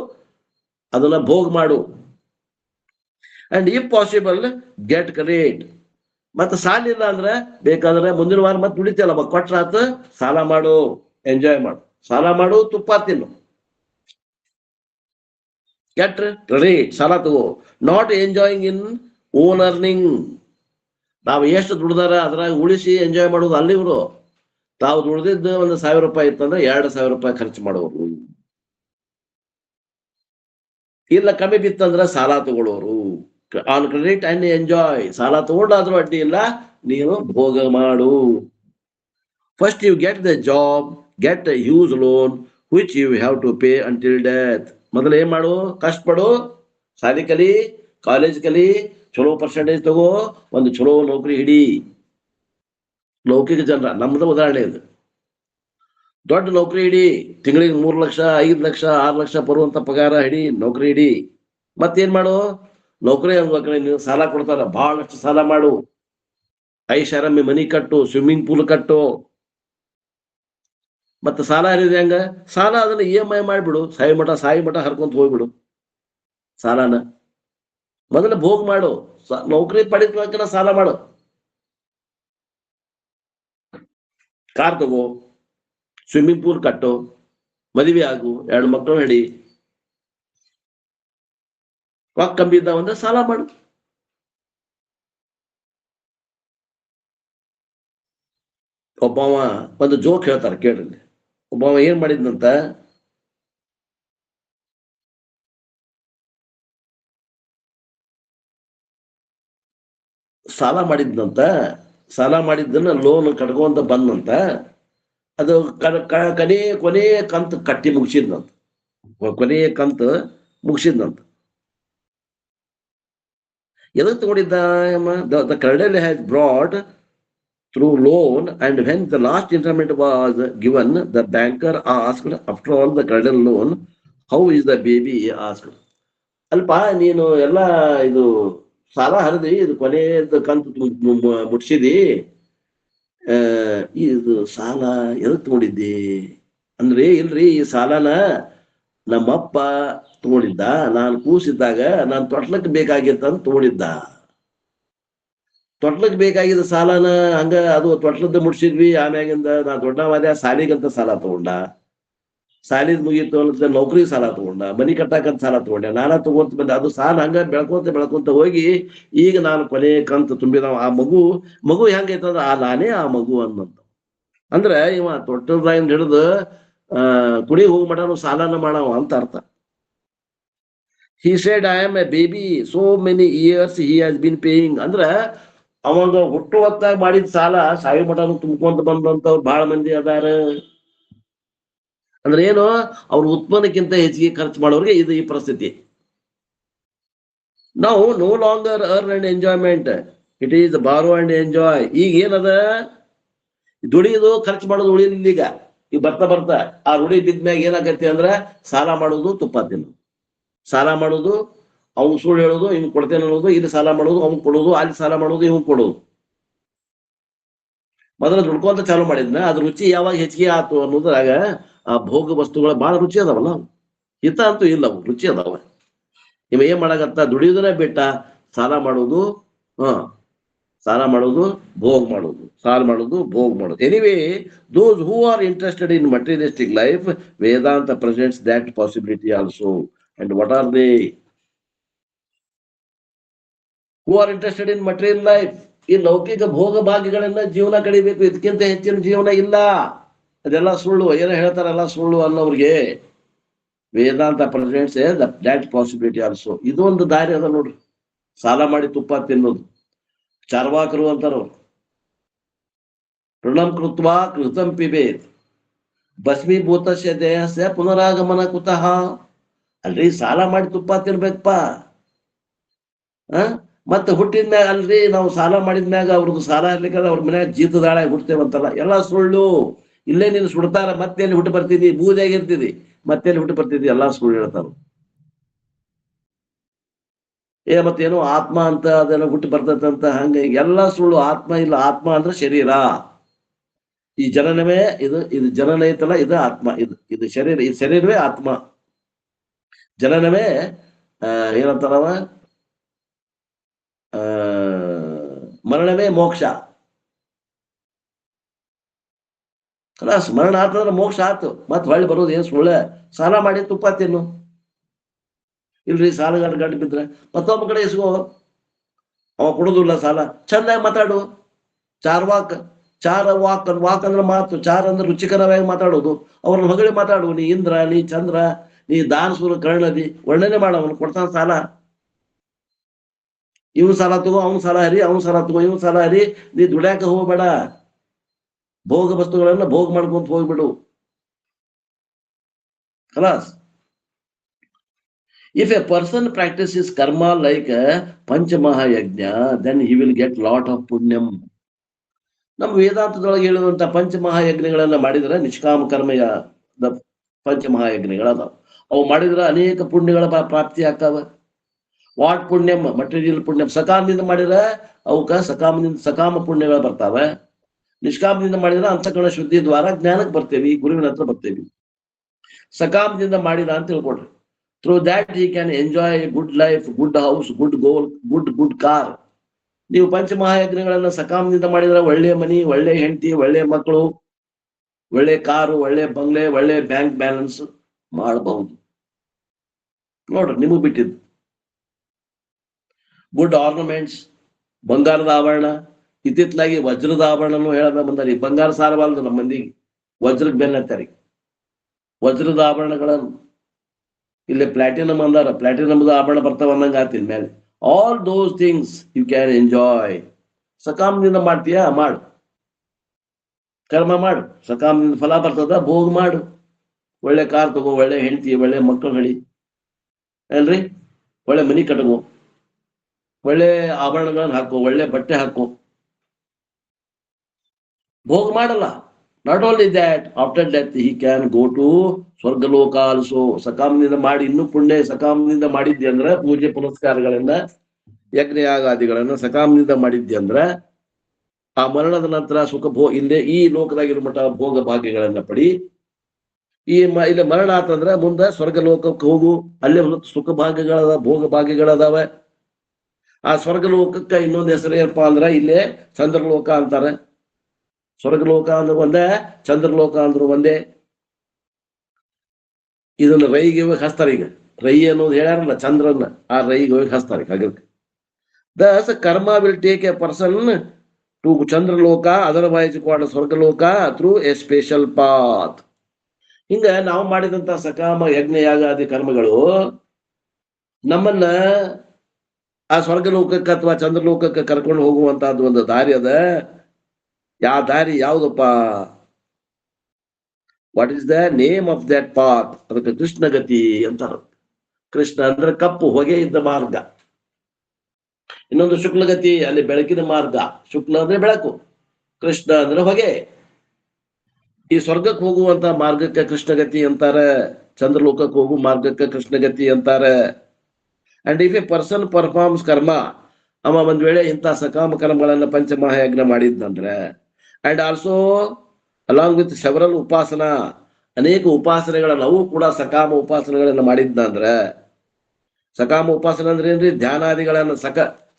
ಅದನ್ನ ಭೋಗ ಮಾಡು. And if possible get credit. ಮತ್ತೆ ಸಾಲ ಇಲ್ಲ ಅಂದ್ರೆ ಬೇಕಾದ್ರೆ ಮುಂದಿನ ವಾರ ಮತ್ತೆ ದುಡಿತಲ್ಲ, ಕೊಟ್ರ ಆತ, ಸಾಲ ಮಾಡು, ಎಂಜಾಯ್ ಮಾಡು. ಸಾಲ ಮಾಡು, ತುಪ್ಪ ತಿನ್ನು, ಗೆಟ್ ಕ್ರೆಡಿಟ್, ಸಾಲ ತಗೋ. Not enjoying in own earning. ನಾವು ಎಷ್ಟು ದುಡ್ದಾರ ಅದ್ರಾಗ ಉಳಿಸಿ ಎಂಜಾಯ್ ಮಾಡೋದು ಅಲ್ಲಿ. ಇವರು ತಾವು ದುಡ್ದಿದ್ದು 1,000 ರೂಪಾಯಿ ಇತ್ತಂದ್ರೆ 2,000 ರೂಪಾಯಿ ಖರ್ಚು ಮಾಡೋರು, ಇಲ್ಲ ಕಮ್ಮಿ ಬಿತ್ತಂದ್ರೆ ಸಾಲ ತಗೊಳ್ಳೋರು. On credit and enjoy. ಸಾಲ ತಗೊಂಡಾದ್ರೂ ಅಡ್ಡಿ ಇಲ್ಲ, ನೀನು ಭೋಗ ಮಾಡು. First you get the job, get a huge loan which you have to pay until death. ಮೊದಲು ಏನ್ ಮಾಡು, ಕಷ್ಟಪಡು, ಸಾಲಿ ಕಲಿ, ಕಾಲೇಜ್ ಕಲಿ, ಚಲೋ ಪರ್ಸೆಂಟೇಜ್ ತಗೋ, ಒಂದು ಚಲೋ ನೌಕರಿ ಹಿಡಿ. ಲೌಕಿಕ ಜನರ ನಮ್ದು ಉದಾಹರಣೆ ಇದು. ದೊಡ್ಡ ನೌಕರಿ ಹಿಡಿ, ತಿಂಗಳಿಗೆ 3 ಲಕ್ಷ 5 ಲಕ್ಷ 6 ಲಕ್ಷ ಬರುವಂತ ಪಗಾರ ಹಿಡಿ, ನೌಕರಿ ಹಿಡಿ. ಮತ್ತೇನ್ ಮಾಡು, ನೌಕರಿ ಅನ್ಬೇಕ್ರೆ ನೀವು ಸಾಲ ಕೊಡ್ತಾರ, ಬಹಳಷ್ಟು ಸಾಲ ಮಾಡು. ಐಷಾರಾಮಿ ಮನಿ ಕಟ್ಟು, ಸ್ವಿಮ್ಮಿಂಗ್ ಪೂಲ್ ಕಟ್ಟು, ಮತ್ತೆ ಸಾಲ ಹರಿದ ಹೆಂಗ? ಸಾಲ ಅದನ್ನ EMI ಮಾಡ್ಬಿಡು, ಸಾಯಿ ಮಠ ಹರ್ಕೊಂತ ಹೋಗ್ಬಿಡು ಸಾಲನ. ಮೊದಲು ಭೋಗ್ ಮಾಡು, ನೌಕರಿ ಪಡಿತನ ಸಾಲ ಮಾಡು. ಕಾರ್ ತಗೋ, ಸ್ವಿಮ್ಮಿಂಗ್ ಪೂಲ್ ಕಟ್ಟು, ಮದುವೆ ಆಗು, 2 ಮಕ್ಕಳು ಹಿಡಿ, ರೊಕ್ಕ ಕಮ್ಮಿ ಇದ್ದಾವಂದ್ರೆ ಸಾಲ ಮಾಡು. ಒಬ್ಬವ ಒಂದು ಜೋಕ್ ಹೇಳ್ತಾರೆ ಕೇಳ್ರಿ. ಒಬ್ಬವ ಏನ್ ಮಾಡಿದ್ನಂತ, ಸಾಲ ಮಾಡಿದ್ದನ್ನ ಲೋನ್ ಕಟ್ಕೊಂತ ಬಂದಂತ, ಅದು ಕೊನೆ ಕಂತು ಕಟ್ಟಿ ಮುಗಿಸಿದ್ನಂತ, ಕೊನೆಯ ಕಂತು ಮುಗಿಸಿದ್ನಂತ. ಎದಕ್ಕೆ ತಗೊಂಡಿದ್ದ? The credit has brought through loan, and when the last installment was given, the banker asked, after all the credit loan, how is the baby? asked. ಅಲ್ಪ ನೀನು ಎಲ್ಲ ಇದು ಸಾಲ ಹರಿದಿ, ಇದು ಕೊನೆಯದ ಕಂತು ಮುಟ್ಸಿದಿ, ಇದು ಸಾಲ ಎದಕ್ ತಗೊಂಡಿದ್ದಿ ಅಂದ್ರೆ, ಇಲ್ರಿ ಈ ಸಾಲನ ನಮ್ಮಪ್ಪ ತಗೊಂಡಿದ್ದ, ನಾನು ಕೂಸಿದ್ದಾಗ ನಾನು ತೊಟ್ಲಕ್ಕೆ ಬೇಕಾಗಿತ್ತಂತ ತಗೊಂಡಿದ್ದ. ತೊಟ್ಲಕ್ಕೆ ಬೇಕಾಗಿದ್ದ ಸಾಲನ ಹಂಗ ಅದು ತೊಟ್ಲದ್ದು ಮುಟ್ಸಿದ್ವಿ. ಆಮ್ಯಾಗಿಂದ ನಾ ದೊಡ್ಡವಾದ ಸಾಲಿಗಂತ ಸಾಲ ತಗೊಂಡ, ಸಾಲಿದ್ ಮುಗೀತು ಅಂತ ನೌಕರಿ ಸಾಲ ತಗೊಂಡ, ಮನಿ ಕಟ್ಟಾಕಂತ ಸಾಲ ತಗೊಂಡೆ, ನಾನಾ ತಗೊಂತ ಬಂದೆ. ಅದು ಸಾಲ ಹಂಗ ಬೆಳ್ಕೊಂತ ಹೋಗಿ ಈಗ ನಾನು ಕೊನೆ ಕಂತು ತುಂಬಿದ. ಆ ಮಗು ಹೆಂಗೈತಂದ್ರ ನಾನೇ ಆ ಮಗು ಅನ್ನಂತ. ಅಂದ್ರೆ ಇವ ತೊಟ್ಟದಾಗಿಂದ ಹಿಡಿದು ಕುಡಿ ಹೋಗಿ ಮಟನು ಸಾಲನ ಮಾಡವ ಅಂತ ಅರ್ಥ. He said, I am a baby, so many years he has been paying. ಅಂದ್ರ ಅವಾಗ ಹುಟ್ಟು ಹೊತ್ತಾಗ ಮಾಡಿದ ಸಾಲ ಸಾಯಿ ಮಟನು ತುಂಬ್ಕೊಂತ ಬಂದಂತವ್ರು ಬಹಳ ಮಂದಿ ಅದಾರ. ಅಂದ್ರೆ ಏನು, ಅವ್ರ ಉತ್ಪನ್ನಕ್ಕಿಂತ ಹೆಚ್ಚಿಗೆ ಖರ್ಚು ಮಾಡೋರಿಗೆ ಇದು ಈ ಪರಿಸ್ಥಿತಿ. ನಾವು no longer earn and enjoyment, it is borrow and enjoy. ಈಗ ಏನದ, ದುಡಿಯೋದು ಖರ್ಚು ಮಾಡೋದು ಉಳಿಲಿಲ್ಲ. ಈಗ ಬರ್ತಾ ಆ ರುಡಿ ಬಿದ್ಮ್ಯಾಗ ಏನಾಗತ್ತೆ ಅಂದ್ರ, ಸಾಲ ಮಾಡೋದು, ತುಪ್ಪ ತಿನ್ನೋದು, ಸಾಲ ಮಾಡೋದು, ಅವ್ನು ಸುಳ್ಳು ಹೇಳೋದು, ಇವ್ನು ಕೊಡ್ತೇನೆ ಅನ್ನೋದು, ಇಲ್ಲಿ ಸಾಲ ಮಾಡೋದು, ಅವ್ನು ಕೊಡೋದು, ಅಲ್ಲಿ ಸಾಲ ಮಾಡೋದು, ಇವ್ನು ಕೊಡೋದು. ಮೊದಲು ದುಡ್ಕೊಂತ ಚಾಲು ಮಾಡಿದ್ನ, ಅದ್ರ ರುಚಿ ಯಾವಾಗ ಹೆಚ್ಚಿಗೆ ಆತು ಅನ್ನೋದ್ರಾಗ ಆ ಭೋಗ ವಸ್ತುಗಳ ಬಹಳ ರುಚಿ ಅದಾವಲ್ಲ, ಹಿತ ಅಂತೂ ಇಲ್ಲ, ಅವು ರುಚಿ ಅದಾವ. ಇವ ಏನ್ ಮಾಡಾಕತ್ತ, ದುಡಿಯೋದನ್ನ ಬಿಟ್ಟ ಸಾಲ ಮಾಡೋದು, ಸಾಲ ಮಾಡೋದು, ಭೋಗ್ ಮಾಡೋದು, ಸಾಲ ಮಾಡೋದು, ಭೋಗ್ ಮಾಡೋದು. Anyway, those who are interested in materialistic life, Vedanta presents that possibility also. And what are they? Who are interested in material life? ಈ ಲೌಕಿಕ ಭೋಗ ಭಾಗ್ಯಗಳನ್ನ ಜೀವನ ಕಡಿಬೇಕು, ಇದಕ್ಕಿಂತ ಹೆಚ್ಚಿನ ಜೀವನ ಇಲ್ಲ. ಅದೆಲ್ಲ ಸುಳ್ಳು, ಏನೋ ಹೇಳ್ತಾರಲ್ಲ ಸುಳ್ಳು ಅನ್ನೋರಿಗೆ ವೇದಾಂತ ಪ್ರೆಸೆಂಟ್ಸ್ that possibility also. ಇದೊಂದು ದಾರಿ ಅದ ನೋಡ್ರಿ, ಸಾಲ ಮಾಡಿ ತುಪ್ಪ ತಿನ್ನೋದು. ಚಾರ್ವಾಕರು ಅಂತಾರ, ಋಣಂ ಕೃತ್ವಾ ಕೃತಂ ಪಿಬೇತ್ ಭಸ್ಮೀಭೂತಸ್ಯ ದೇಹಸ್ಯ ಪುನರಾಗಮನ ಕುತಃ. ಅಲ್ರಿ ಸಾಲ ಮಾಡಿ ತುಪ್ಪ ತಿನ್ಬೇಕಪ್ಪ. ಮತ್ತೆ ಹುಟ್ಟಿದ್ಮ್ಯಾಗ ಅಲ್ರಿ, ನಾವು ಸಾಲ ಮಾಡಿದ್ಮ್ಯಾಗ ಅವ್ರದ್ದು ಸಾಲ ಇರ್ಲಿಕ್ಕೆ ಅವ್ರ ಮನ್ಯಾಗ ಜೀತದಾಳ ಹುಡ್ತೇವಂತಲ್ಲ, ಎಲ್ಲ ಸುಳ್ಳು. ಇಲ್ಲೇ ನೀನು ಸುಡ್ತಾರ, ಮತ್ತೇಲಿ ಹುಟ್ಟು ಬರ್ತಿದ್ದಿ, ಬೂದಿಯಾಗಿರ್ತಿದಿ, ಮತ್ತೇಲಿ ಹುಟ್ಟು ಬರ್ತಿದ್ದಿ, ಎಲ್ಲಾ ಸುಳ್ಳು ಹೇಳ್ತಾರ. ಮತ್ತೇನೋ ಆತ್ಮ ಅಂತ ಅದೆಲ್ಲ ಹುಟ್ಟು ಬರ್ತದಂತ, ಹಂಗ ಎಲ್ಲಾ ಸುಳ್ಳು. ಆತ್ಮ ಇಲ್ಲ, ಆತ್ಮ ಅಂದ್ರೆ ಶರೀರ. ಈ ಜನನವೇ ಇದು ಜನನ ಐತಲ್ಲ, ಇದು ಆತ್ಮ, ಇದು ಶರೀರ, ಈ ಶರೀರವೇ ಆತ್ಮ. ಜನನವೇ ಏನಂತಾರವ, ಮರಣವೇ ಮೋಕ್ಷ. ಖಲಾಸ್, ಮರಣ ಆತಂದ್ರೆ ಮೋಕ್ಷ ಆತು, ಮತ್ ಹೊಳ್ಳಿ ಬರೋದು ಏನ್ ಸುಳ್ಳ. ಸಾಲ ಮಾಡಿ ತುಪ್ಪ ತಿನ್ನು. ಇಲ್ರಿ ಸಾಲ ಗಂಟು ಬಿದ್ರೆ ಮತ್ತೊಬ್ಬ ಕಡೆ ಇಸ್ಕೋ, ಅವ ಕೊಡುದಿಲ್ಲ ಸಾಲ. ಚಂದಾಗಿ ಮಾತಾಡು, ವಾಕ್ ಅಂದ್ರೆ ಮಾತು, ಚಾರ್ ಅಂದ್ರೆ ರುಚಿಕರವಾಗಿ ಮಾತಾಡೋದು. ಅವ್ರನ್ನ ಹೊಗಳಿ ಮಾತಾಡು, ನೀ ಇಂದ್ರ, ನೀ ಚಂದ್ರ, ನೀ ದಾನಸೂರ ಕರ್ಣದಿ, ವರ್ಣನೆ ಮಾಡ, ಅವನು ಕೊಡ್ತಾನ ಸಾಲ. ಇವನ್ ಸಾಲ ತಗೋ, ಅವನ್ ಸಾಲ ಹರಿ, ಅವನ್ ಸಾಲ ತಗೋ, ಇವನ್ ಸಾಲ ಹರಿ. ನೀ ದುಡ್ಯಾಕ ಹೋಗ್ಬೇಡ, ಭೋಗ ವಸ್ತುಗಳನ್ನ ಭೋಗ ಮಾಡ್ಕೊಂತ ಹೋಗ್ಬಿಡು. ಖಲಾಸ್. If a person practices karma like Panchamahayajna, then he will get lot of punyam. ನಮ್ಮ ವೇದಾಂತದೊಳಗೆ ಹೇಳುವಂತ ಪಂಚಮಹಾಯಜ್ಞಗಳನ್ನ ಮಾಡಿದ್ರೆ, ನಿಷ್ಕಾಮ ಕರ್ಮಯ ಪಂಚಮಹಾಯಜ್ಞಗಳದಾವ, ಅವು ಮಾಡಿದ್ರೆ ಅನೇಕ ಪುಣ್ಯಗಳ ಪ್ರಾಪ್ತಿ ಆಗ್ತಾವ. What Punyam? ಮಟೀರಿಯಲ್ ಪುಣ್ಯಂ. ಸಕಾಮದಿಂದ ಮಾಡಿದ್ರೆ ಅವಕ್ಕ ಸಕಾಮ ಪುಣ್ಯಗಳು ಬರ್ತಾವ. ನಿಷ್ಕಾಮದಿಂದ ಮಾಡಿದ್ರೆ ಅಂತಃಕರಣ ಶುದ್ಧಿ ದ್ವಾರ ಜ್ಞಾನಕ್ಕೆ ಬರ್ತೇವಿ, ಗುರುವಿನ ಹತ್ರ ಬರ್ತೇವಿ. ಸಕಾಮದಿಂದ ಮಾಡಿದ ಅಂತ ತಿಳ್ಕೊಡ್ರಿ. Through that he can enjoy good life, good house, good goal, good car. ನೀವು ಪಂಚಮಹಾಯಜ್ಞಗಳನ್ನ ಸಕಾಮದಿಂದ ಮಾಡಿದ್ರೆ ಒಳ್ಳೆ ಮನಿ, ಒಳ್ಳೆ ಹೆಂಡತಿ, ಒಳ್ಳೆ ಮಕ್ಕಳು, ಒಳ್ಳೆ ಕಾರು, ಒಳ್ಳೆ ಬಂಗ್ಲೆ, ಒಳ್ಳೆ ಬ್ಯಾಂಕ್ ಬ್ಯಾಲೆನ್ಸ್ ಮಾಡಬಹುದು. ನೋಡ್ರಿ, ನಿಮಗ್ ಬಿಟ್ಟಿದ್ದು. ಗುಡ್ ಆರ್ನಮೆಂಟ್ಸ್, ಬಂಗಾರದ ಆಭರಣ. ಇತ್ತಿತ್ತಲಾಗಿ ವಜ್ರದ ಆಭರಣನು ಹೇಳದ ಬಂದಾರಿ. ಬಂಗಾರ ಸಾರಬಾರ್ದು ನಮ್ಮ ಮಂದಿಗೆ, ವಜ್ರಕ್ಕೆ ಬೆನ್ನತ್ತಾರಿ. ವಜ್ರದ ಆಭರಣಗಳನ್ನು ಇಲ್ಲಿ ಪ್ಲಾಟಿನಮ್ ಅಂದಾರ, ಪ್ಲಾಟಿನಮ್ದ ಆಭರಣ ಬರ್ತಾವ ಅಂದಂಗ ಆತಿಲ್ ಮೇಲೆ. All those things you can enjoy. ಸಕಾಮದಿಂದ ಮಾಡ್ತೀಯಾ, ಮಾಡು. ಕರ್ಮ ಮಾಡು, ಸಕಾಮದಿಂದ ಫಲ ಬರ್ತದ, ಭೋಗ ಮಾಡು. ಒಳ್ಳೆ ಕಾರ್ ತಗೋ, ಒಳ್ಳೆ ಹೆಂಡತಿ, ಒಳ್ಳೆ ಮಕ್ಕಳು ಹಳಿ ಅಲ್ರಿ, ಒಳ್ಳೆ ಮನಿ ಕಟ್ಕೋ, ಒಳ್ಳೆ ಆಭರಣಗಳನ್ನ ಹಾಕೋ, ಒಳ್ಳೆ ಬಟ್ಟೆ ಹಾಕೋ, ಭೋಗ ಮಾಡಲ್ಲ. Not only that, after death he can go to Swargaloka also. ಸಕಾಮದಿಂದ ಮಾಡಿ, ಇನ್ನೂ ಪುಣ್ಯ ಸಕಾಮದಿಂದ ಮಾಡಿದ್ದೆ ಅಂದ್ರ, ಪೂಜೆ ಪುನಸ್ಕಾರಗಳನ್ನ, ಯಜ್ಞಯಾಗಾದಿಗಳನ್ನ ಸಕಾಮದಿಂದ ಮಾಡಿದ್ದೆ ಅಂದ್ರ, ಆ ಮರಣದ ನಂತರ ಸುಖ ಇಲ್ಲೇ ಈ ಲೋಕದಾಗಿರೋ ಮಟ್ಟ ಭೋಗ ಭಾಗ್ಯಗಳನ್ನ ಪಡಿ. ಇಲ್ಲಿ ಮರಣ ಆತಂದ್ರ ಮುಂದೆ ಸ್ವರ್ಗ ಲೋಕಕ್ಕೆ ಹೋಗು, ಅಲ್ಲೇ ಸುಖ ಭಾಗ್ಯಗಳದ, ಭೋಗ ಭಾಗ್ಯಗಳದಾವ. ಆ ಸ್ವರ್ಗ ಲೋಕಕ್ಕ ಇನ್ನೊಂದು ಹೆಸರು ಏನಪ್ಪಾ ಅಂದ್ರ ಇಲ್ಲೇ ಚಂದ್ರಲೋಕ ಅಂತಾರ. ಸ್ವರ್ಗಲೋಕ ಅಂದ್ರೆ ಒಂದೇ, ಚಂದ್ರಲೋಕ ಅಂದ್ರು ಒಂದೇ. ಇದನ್ನ ರೈಗೆ ಹೋಗಿ ಹಚ್ತಾರ. ಈಗ ರೈ ಅನ್ನೋದು ಹೇಳ್ಯಾರಲ್ಲ ಚಂದ್ರನ್ನ, ಆ ರೈಗೆ ಹೋಗಿ ಹಚ್ತಾರೆ ಖಗಕ್ಕೆ. Thus karma will take a person to Chandraloka, otherwise called Swargaloka, through a special path. ಹಿಂಗ ನಾವು ಮಾಡಿದಂತ ಸಕಾಮ ಯಜ್ಞ ಯಾಗಾದಿ ಕರ್ಮಗಳು ನಮ್ಮನ್ನ ಆ ಸ್ವರ್ಗಲೋಕಕ್ಕೆ ಅಥವಾ ಚಂದ್ರಲೋಕಕ್ಕೆ ಕರ್ಕೊಂಡು ಹೋಗುವಂತಹದ್ದು ಒಂದು ದಾರಿ ಅದ. ಯಾವ ದಾರಿ ಯಾವ್ದಪ್ಪ? What is the name of that path? ಅದಕ್ಕೆ ಕೃಷ್ಣಗತಿ ಅಂತಾರ. ಕೃಷ್ಣ ಅಂದ್ರೆ ಕಪ್ಪು ಹೊಗೆ ಇದ್ದ ಮಾರ್ಗ. ಇನ್ನೊಂದು ಶುಕ್ಲಗತಿ, ಅಲ್ಲಿ ಬೆಳಕಿನ ಮಾರ್ಗ. ಶುಕ್ಲ ಅಂದ್ರೆ ಬೆಳಕು, ಕೃಷ್ಣ ಅಂದ್ರೆ ಹೊಗೆ. ಈ ಸ್ವರ್ಗಕ್ಕೆ ಹೋಗುವಂತ ಮಾರ್ಗಕ್ಕೆ ಕೃಷ್ಣಗತಿ ಅಂತಾರ, ಚಂದ್ರಲೋಕಕ್ಕೆ ಹೋಗುವ ಮಾರ್ಗಕ್ಕೆ ಕೃಷ್ಣಗತಿ ಅಂತಾರ. And if a person performs karma, ಅವ ಒಂದ್ ವೇಳೆ ಇಂಥ ಸಕಾಮ ಕರ್ಮಗಳನ್ನ ಪಂಚಮಹಾಯಜ್ಞ ಮಾಡಿದ್ನಂದ್ರೆ, and also along with several upasana, ಅನೇಕ ಉಪಾಸನೆಗಳನ್ನ, ಅವು ಕೂಡ ಸಕಾಮ ಉಪಾಸನೆಗಳನ್ನ ಮಾಡಿದ್ನಂದ್ರ, ಸಕಾಮ ಉಪಾಸನೆ ಅಂದ್ರೆ ಏನ್ರಿ? ಧ್ಯಾನಾದಿಗಳನ್ನ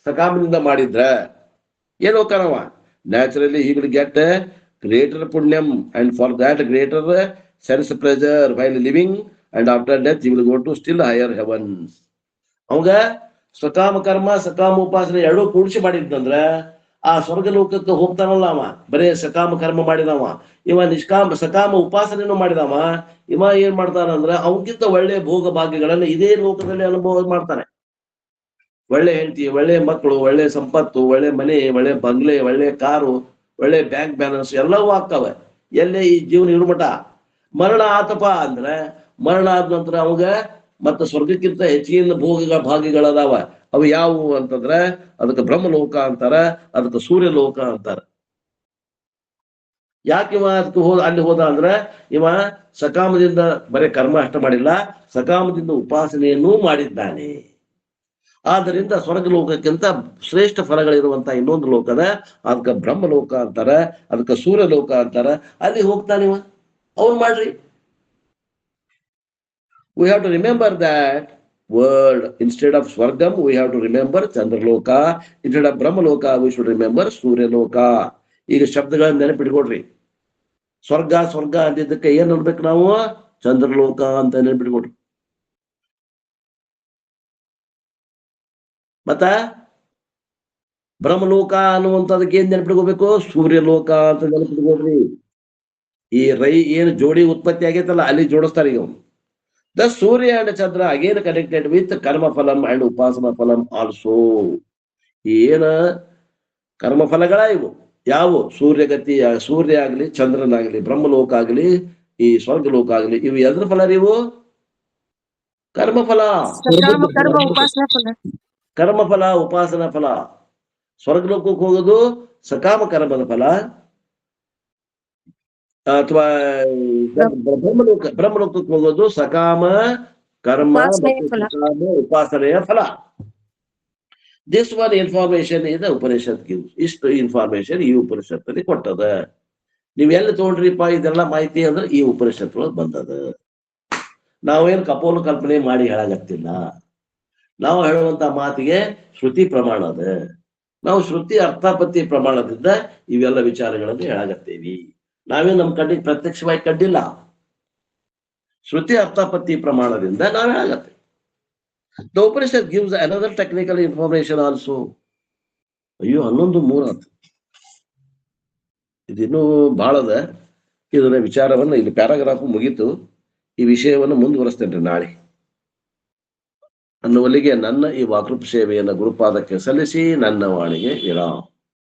ಸಕಾಮದಿಂದ ಮಾಡಿದ್ರ ಏನು ಹೋಗ್ತಾನವ? Naturally he will get a greater punyam, and for that greater sense pleasure while living, and after death he will go to still higher heavens. ಅವಾಗ ಸಕಾಮ ಕರ್ಮ ಸಕಾಮ ಉಪಾಸನೆ ಎರಡೂ ಕೂಡಿಸಿ ಮಾಡಿದ್ನಂದ್ರ ಆ ಸ್ವರ್ಗ ಲೋಕಕ್ಕೆ ಹೋಗ್ತಾನಲ್ಲ ಅವ. ಬರೇ ಸಕಾಮ ಕರ್ಮ ಮಾಡಿದವ. ಇವ ಸಕಾಮ ಉಪಾಸನೆಯನ್ನು ಮಾಡಿದವ. ಇವ ಏನ್ ಮಾಡ್ತಾನಂದ್ರ ಅವಕ್ಕಿಂತ ಒಳ್ಳೆ ಭೋಗ ಭಾಗ್ಯಗಳನ್ನ ಇದೇ ಲೋಕದಲ್ಲಿ ಅನುಭವ ಮಾಡ್ತಾನೆ. ಒಳ್ಳೆ ಹೆಂಡತಿ, ಒಳ್ಳೆ ಮಕ್ಕಳು, ಒಳ್ಳೆ ಸಂಪತ್ತು, ಒಳ್ಳೆ ಮನೆ, ಒಳ್ಳೆ ಬಂಗ್ಲೆ, ಒಳ್ಳೆ ಕಾರು, ಒಳ್ಳೆ ಬ್ಯಾಂಕ್ ಬ್ಯಾಲೆನ್ಸ್ ಎಲ್ಲವೂ ಆಗ್ತವೆ ಎಲ್ಲೇ ಈ ಜೀವನ ಇರುಮಟ. ಮರಣ ಆತಪ ಅಂದ್ರೆ ಮರಣ ಆದ ನಂತರ ಅವಾಗ ಮತ್ತ ಸ್ವರ್ಗಕ್ಕಿಂತ ಹೆಚ್ಚಿನ ಭೋಗ ಭಾಗ್ಯಗಳದಾವ. ಅವು ಯಾವುವು ಅಂತಂದ್ರೆ ಅದಕ್ಕೆ ಬ್ರಹ್ಮಲೋಕ ಅಂತಾರ, ಅದಕ್ಕೆ ಸೂರ್ಯಲೋಕ ಅಂತಾರ. ಯಾಕೆ ಇವ ಅದಕ್ಕೆ ಅಲ್ಲಿ ಹೋದ ಅಂದ್ರೆ ಇವ ಸಕಾಮದಿಂದ ಬರೀ ಕರ್ಮ ಅಷ್ಟ ಮಾಡಿಲ್ಲ, ಸಕಾಮದಿಂದ ಉಪಾಸನೆಯನ್ನೂ ಮಾಡಿದ್ದಾನೆ. ಆದ್ದರಿಂದ ಸ್ವರ್ಗ ಲೋಕಕ್ಕಿಂತ ಶ್ರೇಷ್ಠ ಫಲಗಳಿರುವಂತ ಇನ್ನೊಂದು ಲೋಕದ, ಅದಕ್ಕೆ ಬ್ರಹ್ಮಲೋಕ ಅಂತಾರ, ಅದಕ್ಕೆ ಸೂರ್ಯಲೋಕ ಅಂತಾರ. ಅಲ್ಲಿ ಹೋಗ್ತಾನಿವ. ಅವ್ರು ಮಾಡ್ರಿ. We have to remember that word. Instead of Swargam, we have to remember Chandraloka. Instead of Brahmaloka, we should remember Suryaloka. ಈಗ ಶಬ್ದಗಳನ್ನ ನೆನಪಿಟ್ಕೊಡ್ರಿ. ಸ್ವರ್ಗ ಸ್ವರ್ಗ ಅಂದಿದ್ದಕ್ಕೆ ಏನ್ ಅನ್ಬೇಕು ನಾವು? ಚಂದ್ರಲೋಕ ಅಂತ ನೆನಪಿಟ್ಕೊಡ್ರಿ. ಮತ್ತ ಬ್ರಹ್ಮಲೋಕ ಅನ್ನುವಂಥದಕ್ಕೆ ಏನ್ ನೆನಪಿಟ್ಕೋಬೇಕು? ಸೂರ್ಯಲೋಕ ಅಂತ ನೆನಪಿಟ್ಕೊಡ್ರಿ. ಈ ರೈ ಏನು ಜೋಡಿ ಉತ್ಪತ್ತಿ ಆಗೈತಲ್ಲ, ಅಲ್ಲಿ ಜೋಡಿಸ್ತಾರೆ ಈಗ. The Surya and Chandra again connected with karma phalam and upasana phalam also. ಏನ ಕರ್ಮ ಫಲಗಳ ಇವು ಯಾವು? ಸೂರ್ಯಗತಿ, ಸೂರ್ಯ ಆಗ್ಲಿ, ಚಂದ್ರನಾಗ್ಲಿ, ಬ್ರಹ್ಮಲೋಕ ಆಗ್ಲಿ, ಈ ಸ್ವರ್ಗಲೋಕ ಆಗ್ಲಿ, ಇವು ಎದ್ರ ಫಲ ಇವು? ಕರ್ಮಫಲ, ಕರ್ಮಫಲ, ಉಪಾಸನಾ ಫಲ. ಸ್ವರ್ಗಲೋಕಕ್ಕೆ ಹೋಗೋದು ಸಕಾಮ ಕರ್ಮದ ಫಲ, ಅಥವಾ ಬ್ರಹ್ಮಲೋಕಕ್ಕೆ ಹೋಗೋದು ಸಕಾಮ ಕರ್ಮ ಮತ್ತು ಸಕಾಮ ಉಪಾಸನೆಯ ಫಲ. ದಿಸ್ ಒನ್ ಇನ್ಫಾರ್ಮೇಶನ್ ಇದೆ ಉಪನಿಷತ್ ಗಿವ್ಸ್. ಇಷ್ಟು ಇನ್ಫಾರ್ಮೇಶನ್ ಈ ಉಪನಿಷತ್ತಲ್ಲಿ ಕೊಟ್ಟದ. ನೀವ್ ಎಲ್ಲಿ ತಗೊಂಡ್ರಿಪ್ಪ ಇದೆಲ್ಲ ಮಾಹಿತಿ ಅಂದ್ರೆ ಈ ಉಪನಿಷತ್ ಒಳಗೆ ಬಂದದ. ನಾವೇನ್ ಕಪೋಲ ಕಲ್ಪನೆ ಮಾಡಿ ಹೇಳಾಗತ್ತಿಲ್ಲ. ನಾವು ಹೇಳುವಂತ ಮಾತಿಗೆ ಶ್ರುತಿ ಪ್ರಮಾಣ ಅದ. ನಾವು ಶ್ರುತಿ ಅರ್ಥಾಪತ್ತಿ ಪ್ರಮಾಣದಿಂದ ಇವೆಲ್ಲ ವಿಚಾರಗಳನ್ನು ಹೇಳಾಗತ್ತೇವಿ. ನಾವೇನ್ ನಮ್ ಕಣ್ಣಿಗೆ ಪ್ರತ್ಯಕ್ಷವಾಗಿ ಕಂಡಿಲ್ಲ. ಶ್ರುತಿ ಅರ್ಥಾಪತ್ತಿ ಪ್ರಮಾಣದಿಂದ ನಾವ್ ಹೇಳಾಗತ್ತೇವೆ. The Upanishad gives another technical information also. ಅಯ್ಯೋ 11:3 ಆಯ್ತು. ಇದಿನ್ನೂ ಬಹಳ ಅದ. ಇದರ ವಿಚಾರವನ್ನು ಇಲ್ಲಿ ಪ್ಯಾರಾಗ್ರಾಫ್ ಮುಗೀತು. ಈ ವಿಷಯವನ್ನು ಮುಂದುವರಿಸ್ತೇನೆ ನಾಳೆ ಅನ್ನುವಲ್ಲಿಗೆ ನನ್ನ ಈ ವಾಕೃಪ ಸೇವೆಯನ್ನು ಗುರುಪಾದಕ್ಕೆ ಸಲ್ಲಿಸಿ ನನ್ನ ವಾಣಿಗೆ ವಿರಾಮ.